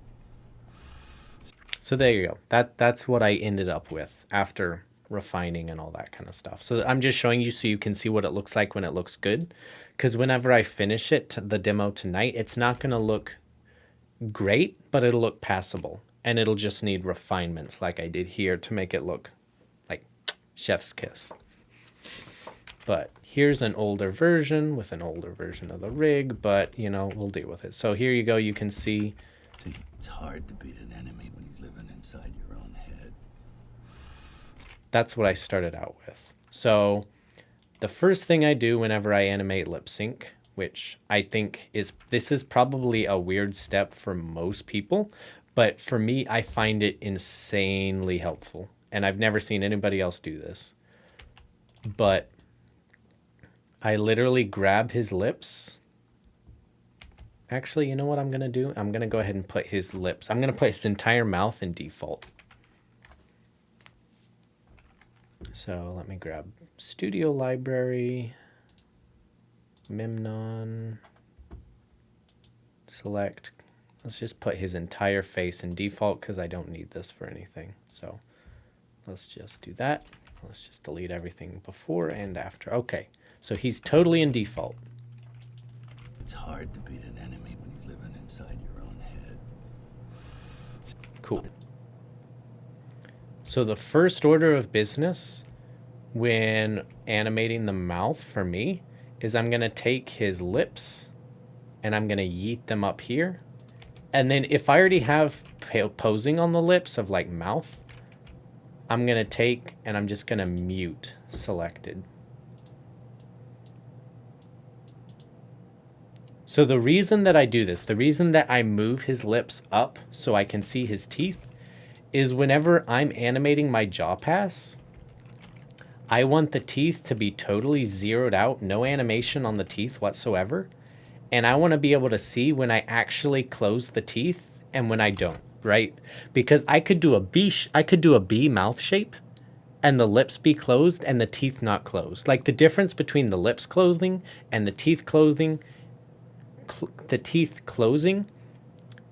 S1: So there you go. That's what I ended up with after refining and all that kind of stuff. So I'm just showing you so you can see what it looks like when it looks good. Because whenever I finish it, the demo tonight, it's not going to look great, but it'll look passable. And it'll just need refinements like I did here to make it look like chef's kiss. But here's an older version with an older version of the rig, but you know, we'll deal with it. So here you go. You can see.
S4: It's hard to beat an enemy when he's living inside your own head.
S1: That's what I started out with. So the first thing I do whenever I animate lip sync, which I think this is probably a weird step for most people, but for me, I find it insanely helpful. And I've never seen anybody else do this. But I literally grab his lips. Actually, you know what I'm going to do? I'm going to go ahead and put his lips. I'm going to put his entire mouth in default. So let me grab Studio Library, Memnon, select. Let's just put his entire face in default because I don't need this for anything. So let's just do that. Let's just delete everything before and after. Okay, so he's totally in default.
S4: It's hard to beat an enemy when he's living inside your own head.
S1: Cool. So the first order of business when animating the mouth for me is I'm going to take his lips and I'm going to yeet them up here. And then if I already have posing on the lips of like mouth, I'm going to take and I'm just going to mute selected. So the reason that I do this, the reason that I move his lips up so I can see his teeth, is whenever I'm animating my jaw pass, I want the teeth to be totally zeroed out, no animation on the teeth whatsoever. And I want to be able to see when I actually close the teeth and when I don't, right? Because I could do a B mouth shape and the lips be closed and the teeth not closed. Like the difference between the lips closing and the teeth closing,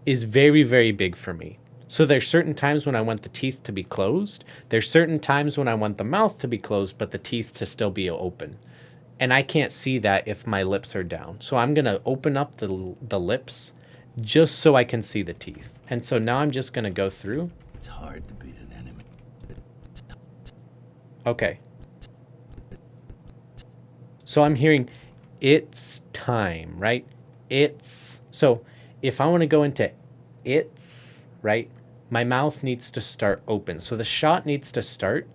S1: is very, very big for me. So there's certain times when I want the teeth to be closed. There's certain times when I want the mouth to be closed, but the teeth to still be open. And I can't see that if my lips are down. So I'm going to open up the lips just so I can see the teeth. And so now I'm just going to go through.
S4: It's hard to beat an enemy.
S1: Okay. So I'm hearing it's time, right? It's. So if I want to go into it's, right? My mouth needs to start open. So the shot needs to start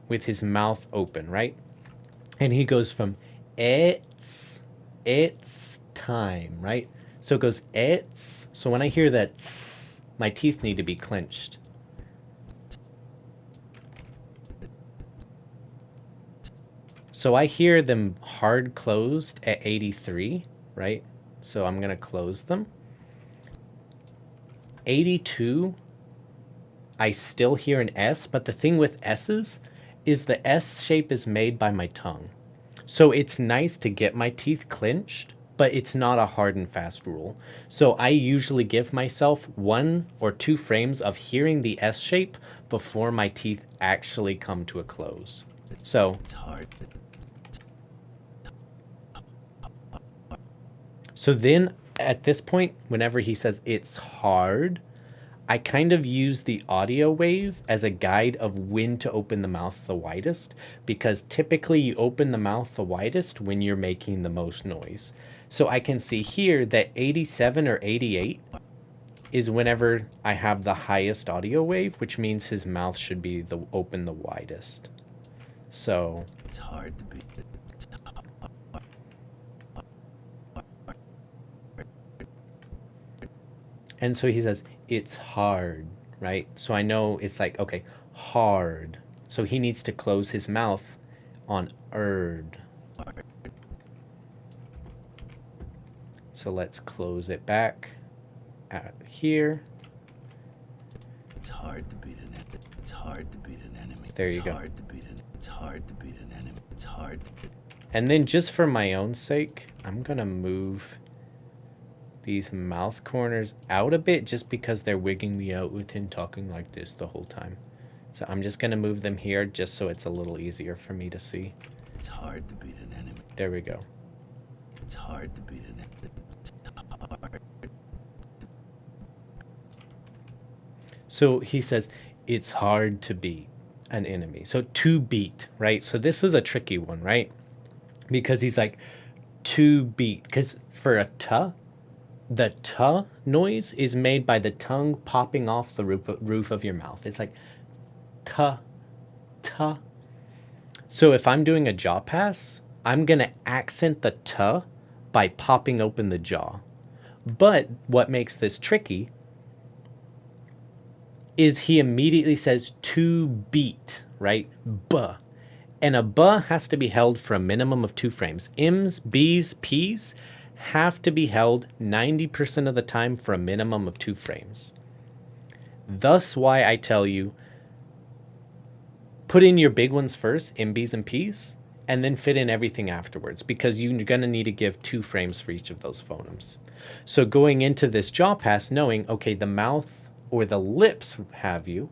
S1: with his mouth open, right? And he goes from it's time, right? So it goes it's. So when I hear that tss, my teeth need to be clenched. So I hear them hard closed at 83, right? So I'm going to close them. 82, I still hear an S, but the thing with S's is the S shape is made by my tongue. So it's nice to get my teeth clenched, but it's not a hard and fast rule. So I usually give myself 1 or 2 frames of hearing the S shape before my teeth actually come to a close. So
S4: It's hard.
S1: So then at this point, whenever he says it's hard, I kind of use the audio wave as a guide of when to open the mouth the widest, because typically you open the mouth the widest when you're making the most noise. So I can see here that 87 or 88 is whenever I have the highest audio wave, which means his mouth should be open the widest. So
S4: It's hard to beat it.
S1: And so he says, it's hard, right? So I know it's like, okay, hard. So he needs to close his mouth on erd. So let's close it back at here.
S4: It's hard to beat an enemy. It's hard to beat an enemy.
S1: There you go.
S4: It's hard to beat an enemy. It's hard to beat.
S1: And then just for my own sake, I'm going to move these mouth corners out a bit just because they're wigging me out with him talking like this the whole time. So I'm just going to move them here just so it's a little easier for me to see.
S4: It's hard to beat an enemy.
S1: There we go.
S4: It's hard to beat an enemy. It's hard.
S1: So he says, it's hard to beat an enemy. So to beat, right? So this is a tricky one, right? Because he's like, to beat. Because for a t, the t noise is made by the tongue popping off the roof of your mouth. It's like t, t. So if I'm doing a jaw pass, I'm going to accent the t by popping open the jaw. But what makes this tricky is he immediately says to beat, right? Buh. And a buh has to be held for a minimum of 2 frames. M's, B's, P's have to be held 90% of the time for a minimum of 2 frames. Thus why I tell you, put in your big ones first, M, B's, and P's, and then fit in everything afterwards, because you're going to need to give 2 frames for each of those phonemes. So going into this jaw pass, knowing, okay, the mouth or the lips have you,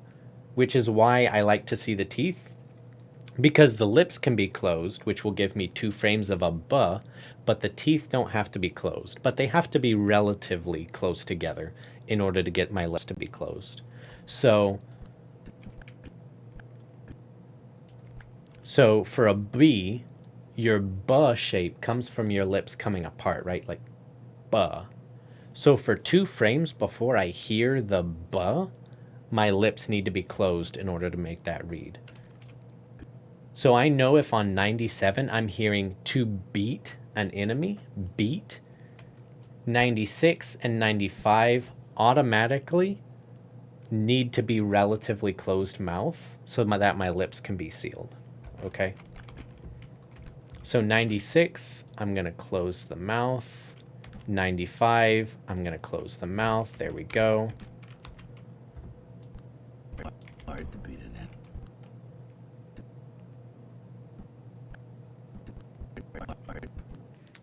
S1: which is why I like to see the teeth, because the lips can be closed, which will give me 2 frames of a buh, but the teeth don't have to be closed. But they have to be relatively close together in order to get my lips to be closed. So for a B, your buh shape comes from your lips coming apart, right? Like buh. So for 2 frames before I hear the buh, my lips need to be closed in order to make that read. So I know if on 97 I'm hearing to beat an enemy, beat, 96 and 95 automatically need to be relatively closed mouth so that my lips can be sealed, okay? So 96, I'm gonna close the mouth. 95, I'm gonna close the mouth, there we go.
S4: Hard to beat an enemy.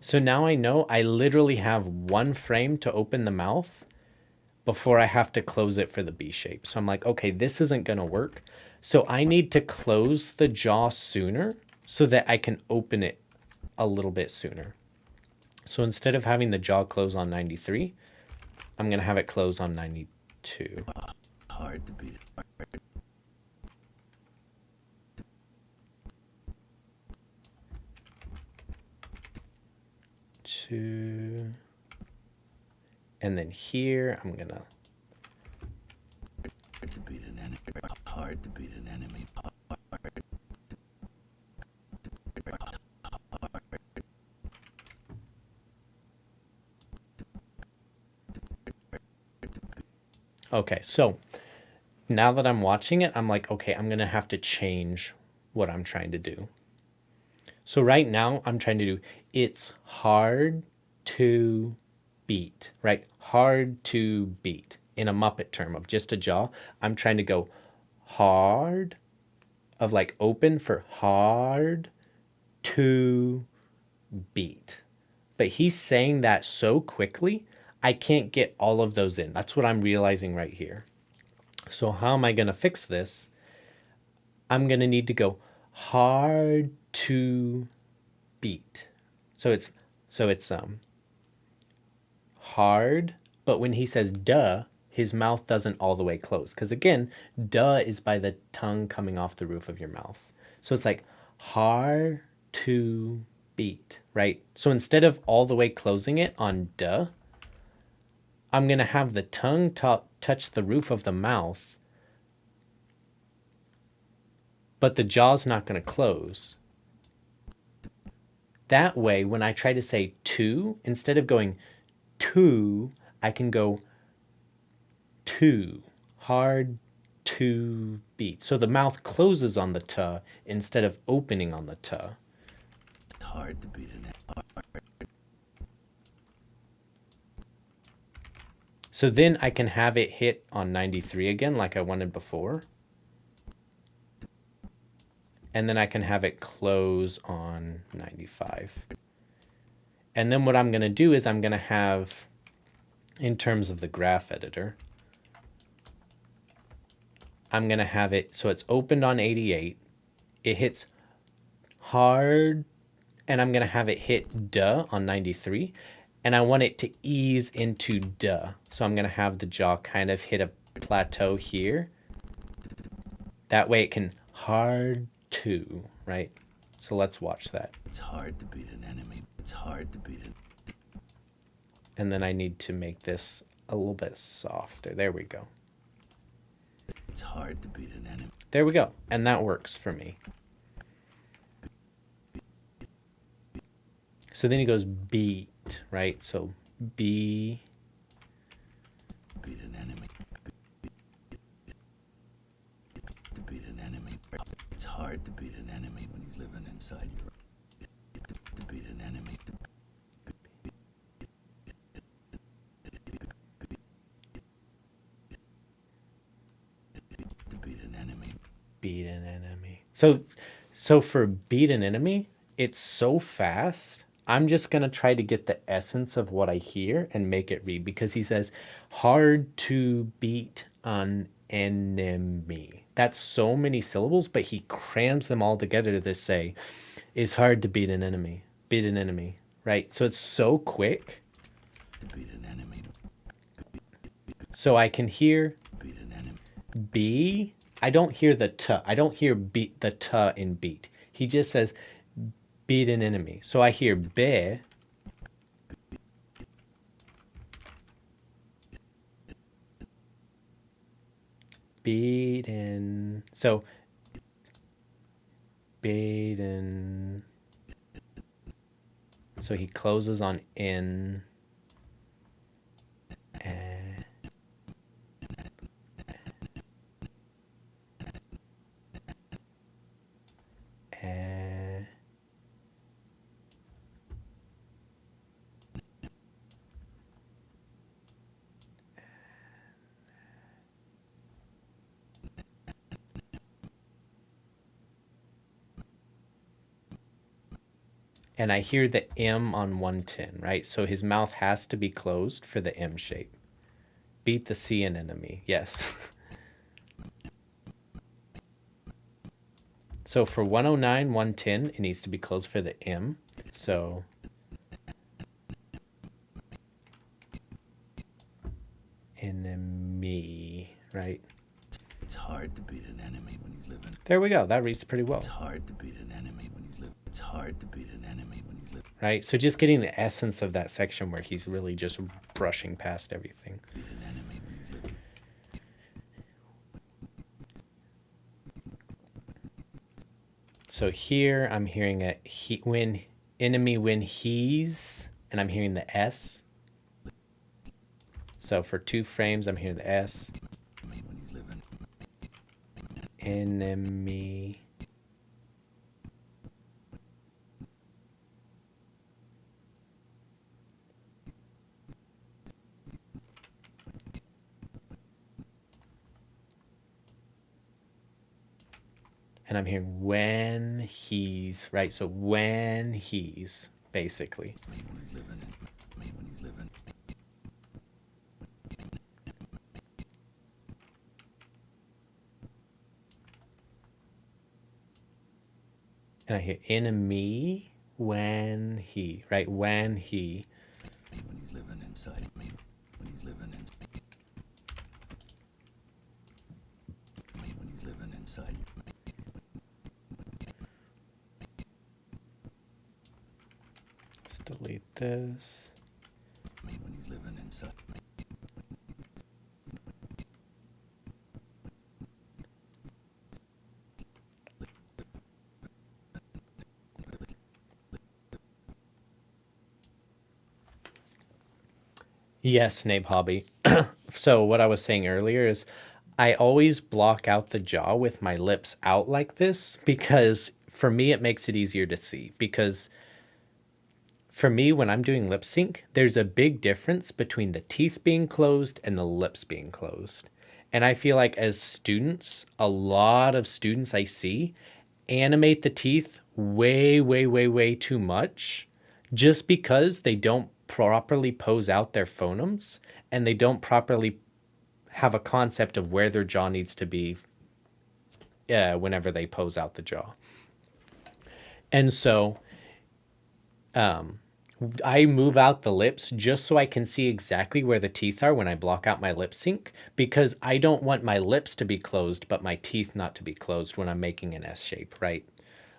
S1: So now I know I literally have 1 frame to open the mouth before I have to close it for the B shape. So I'm like, okay, this isn't gonna work. So I need to close the jaw sooner so that I can open it a little bit sooner. So instead of having the jaw close on 93, I'm gonna have it close on 92.
S4: Hard to beat.
S1: Two. And then here, I'm gonna.
S4: Hard to beat an enemy. Hard to beat an enemy.
S1: Okay, so now that I'm watching it, I'm like, okay, I'm gonna have to change what I'm trying to do. So right now, I'm trying to do, it's hard to beat, right? Hard to beat. In a Muppet term of just a jaw, I'm trying to go hard, of like open for hard to beat. But he's saying that so quickly, I can't get all of those in. That's what I'm realizing right here. So how am I going to fix this? I'm going to need to go hard to beat. So it's hard, but when he says duh, his mouth doesn't all the way close. Because again, duh is by the tongue coming off the roof of your mouth. So it's like hard to beat, right? So instead of all the way closing it on duh, I'm going to have the tongue touch the roof of the mouth, but the jaw's not going to close. That way, when I try to say to, instead of going to, I can go to, hard to beat. So the mouth closes on the t instead of opening on the t.
S4: Hard to beat an enemy.
S1: So then I can have it hit on 93 again like I wanted before. And then I can have it close on 95. And then what I'm going to do is I'm going to have, in terms of the graph editor, I'm going to have it so it's opened on 88. It hits hard, and I'm going to have it hit duh on 93. And I want it to ease into duh. So I'm going to have the jaw kind of hit a plateau here. That way it can hard to, right? So let's watch that.
S4: It's hard to beat an enemy. It's hard to beat it.
S1: And then I need to make this a little bit softer. There we go.
S4: It's hard to beat an enemy.
S1: There we go. And that works for me. So then he goes beat, right? So B.
S4: Beat an enemy. To beat an enemy. It's hard to beat an enemy when he's living inside your. To beat an enemy. To beat an enemy.
S1: Beat an enemy. So for beat an enemy, it's so fast. I'm just going to try to get the essence of what I hear and make it read, because he says hard to beat an enemy. That's so many syllables, but he crams them all together to say it's hard to beat an enemy. Beat an enemy, right? So it's so quick.
S4: To beat an enemy.
S1: So I can hear
S4: Beat an enemy.
S1: B. I don't hear the T. I don't hear beat the T in beat. He just says beat an enemy. So I hear be. Beat an. So beat an. So he closes on in. And I hear the M on 110, right? So his mouth has to be closed for the M shape. Beat the C an enemy, yes. So for 109, 110, it needs to be closed for the M. So enemy, right?
S4: It's hard to beat an enemy when he's living.
S1: There we go. That reads pretty well.
S4: It's hard to beat an enemy when he's living. It's hard to beat an enemy when he's living.
S1: Right? So just getting the essence of that section where he's really just brushing past everything.
S4: Beat an enemy when he's living.
S1: So here I'm hearing a he when enemy when he's, and I'm hearing the S. So for 2 frames I'm hearing the S.
S4: Enemy when he's living.
S1: Enemy. And I'm hearing when he's, right? So when he's, basically.
S4: Me when he's living. Me when he's living.
S1: And I hear enemy when he, right? When he.
S4: Me when he's living inside. Me when he's living inside. Me when he's living inside.
S1: Let's delete this.
S4: Me when he's living inside.
S1: Yes, Nabe Hobby. So what I was saying earlier is I always block out the jaw with my lips out like this, because for me it makes it easier to see. Because for me, when I'm doing lip sync, there's a big difference between the teeth being closed and the lips being closed. And I feel like as students, a lot of students I see animate the teeth way, way, way, way too much, just because they don't properly pose out their phonemes and they don't properly have a concept of where their jaw needs to be whenever they pose out the jaw. And so I move out the lips just so I can see exactly where the teeth are when I block out my lip sync, because I don't want my lips to be closed but my teeth not to be closed when I'm making an S shape, right?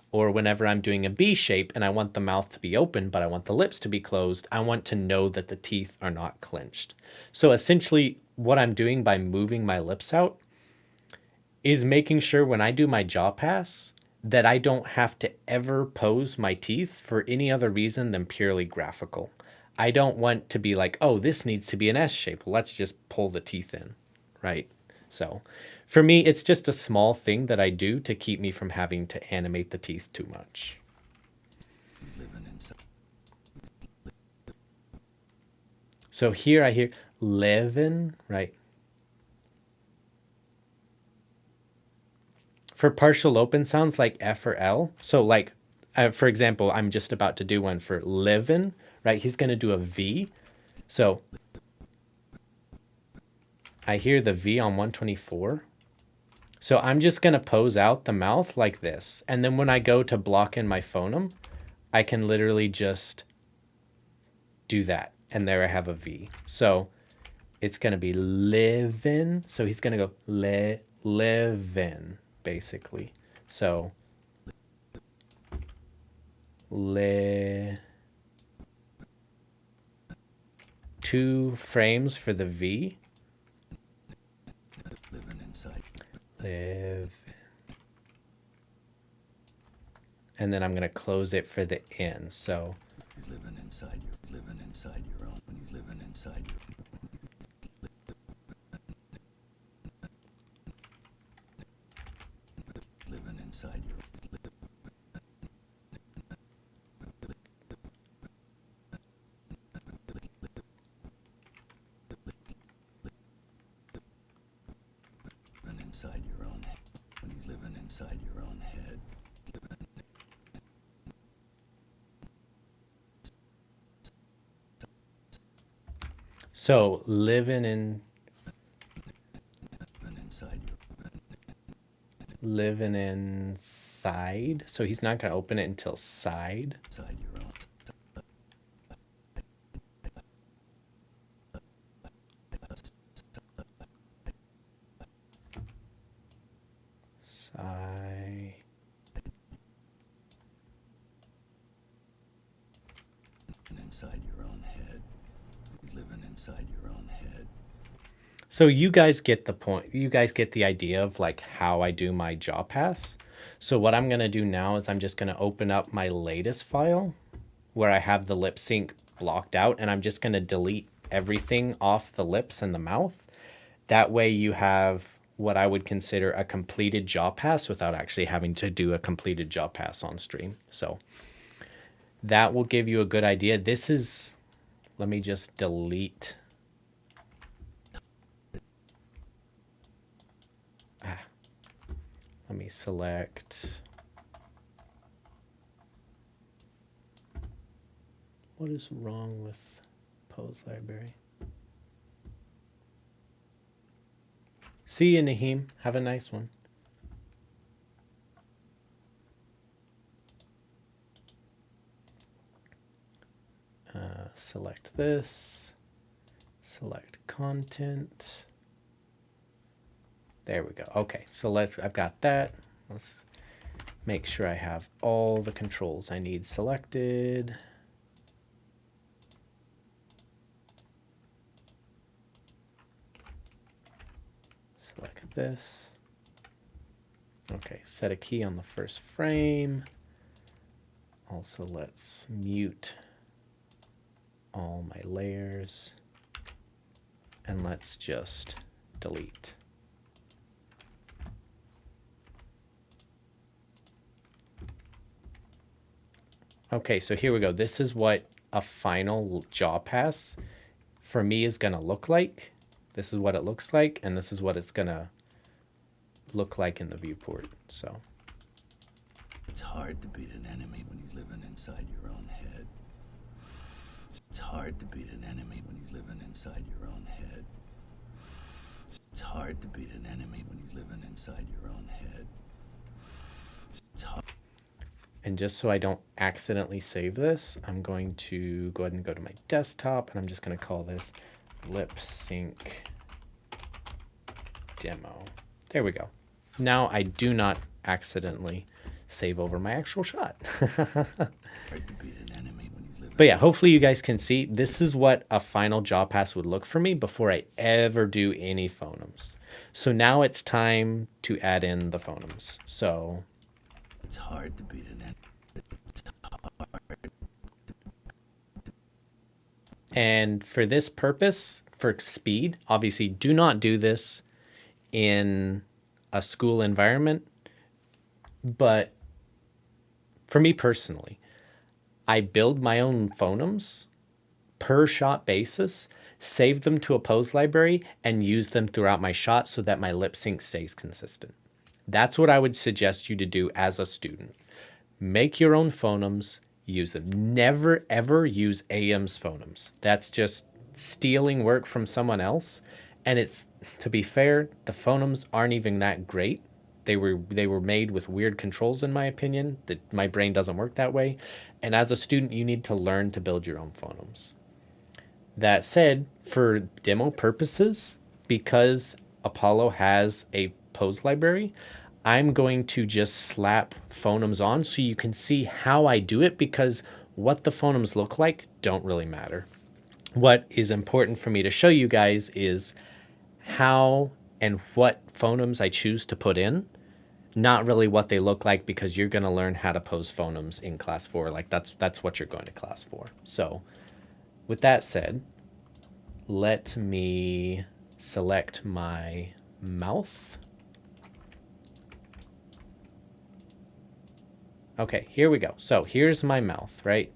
S1: Or whenever I'm doing a B shape and I want the mouth to be open but I want the lips to be closed, I want to know that the teeth are not clenched. So essentially what I'm doing by moving my lips out is making sure when I do my jaw pass that I don't have to ever pose my teeth for any other reason than purely graphical. I don't want to be like, oh, this needs to be an S shape. Well, let's just pull the teeth in, right? So for me, it's just a small thing that I do to keep me from having to animate the teeth too much. So here I hear living, right? For partial open sounds like F or L. So like, for example, I'm just about to do one for living, right? He's going to do a V. So I hear the V on 124. So I'm just going to pose out the mouth like this. And then when I go to block in my phoneme, I can literally just do that. And there I have a V. So it's going to be living. So he's going to go living, basically. So 2 frames for the V. Live. And then I'm going to close it for the N. So
S4: He's living inside your own. He's living inside your living inside your living inside your own head. When he's living inside your own head.
S1: So living inside living inside. So he's not going to open it until side.
S4: Inside your own.
S1: Side.
S4: Inside your own head. He's living inside your own head.
S1: So you guys get the point. You guys get the idea of like how I do my jaw pass. So what I'm going to do now is I'm just going to open up my latest file where I have the lip sync blocked out, and I'm just going to delete everything off the lips and the mouth. That way you have what I would consider a completed jaw pass without actually having to do a completed jaw pass on stream. So that will give you a good idea. This is, let me just delete. Let me select. What is wrong with Pose Library? See you, Naheem. Have a nice one. Select this. Select content. There we go. Okay, so I've got that. Let's make sure I have all the controls I need selected. Select this. Okay, set a key on the first frame. Also, let's mute all my layers. And let's just delete. Okay, so here we go. This is what a final jaw pass for me is going to look like. This is what it looks like, and this is what it's going to look like in the viewport. So
S4: it's hard to beat an enemy when he's living inside your own head. It's hard to beat an enemy when he's living inside your own head. It's hard to beat an enemy when he's living inside your own head. It's hard.
S1: And just so I don't accidentally save this, I'm going to go ahead and go to my desktop, and I'm just going to call this lip sync demo. There we go. Now I do not accidentally save over my actual shot. But yeah, hopefully you guys can see this is what a final jaw pass would look for me before I ever do any phonemes. So now it's time to add in the phonemes. So
S4: It's hard to beat an enemy.
S1: And for this purpose, for speed, obviously do not do this in a school environment. But for me personally, I build my own phonemes per shot basis, save them to a pose library, and use them throughout my shot so that my lip sync stays consistent. That's what I would suggest you to do as a student. Make your own phonemes, use them. Never ever use AM's phonemes. That's just stealing work from someone else. And it's, to be fair, the phonemes aren't even that great. They were made with weird controls, in my opinion. That my brain doesn't work that way. And as a student, you need to learn to build your own phonemes. That said, for demo purposes, because Apollo has a pose library, I'm going to just slap phonemes on so you can see how I do it, because what the phonemes look like don't really matter. What is important for me to show you guys is how and what phonemes I choose to put in, not really what they look like, because you're going to learn how to pose phonemes in class 4. Like that's what you're going to class for. So with that said, let me select my mouth. Okay, here we go. So here's my mouth, right?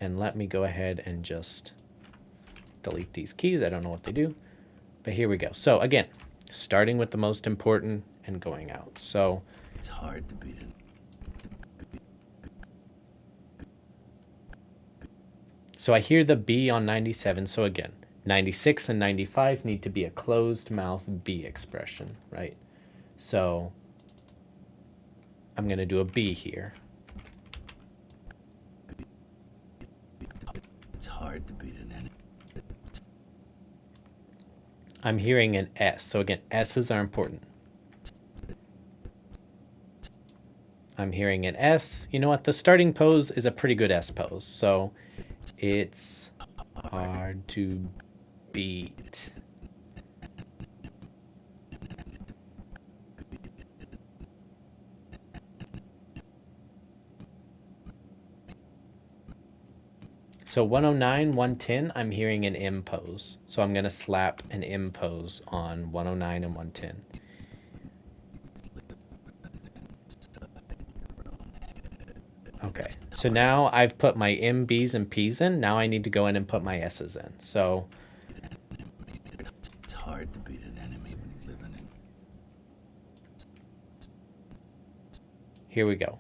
S1: And let me go ahead and just delete these keys. I don't know what they do, but here we go. So again, starting with the most important and going out. So
S4: It's hard to beat an
S1: So I hear the B on 97. So again, 96 and 95 need to be a closed mouth B expression, right? So I'm going to do a B here.
S4: It's hard to beat an enemy.
S1: I'm hearing an S. So again, S's are important. I'm hearing an S. You know what? The starting pose is a pretty good S pose. So it's hard to beat. So 109, 110, I'm hearing an M pose. So I'm going to slap an M pose on 109 and 110. Okay, so now I've put my M, B's, and P's in. Now I need to go in and put my S's in. So
S4: It's hard to beat an enemy when he's living in.
S1: here we go.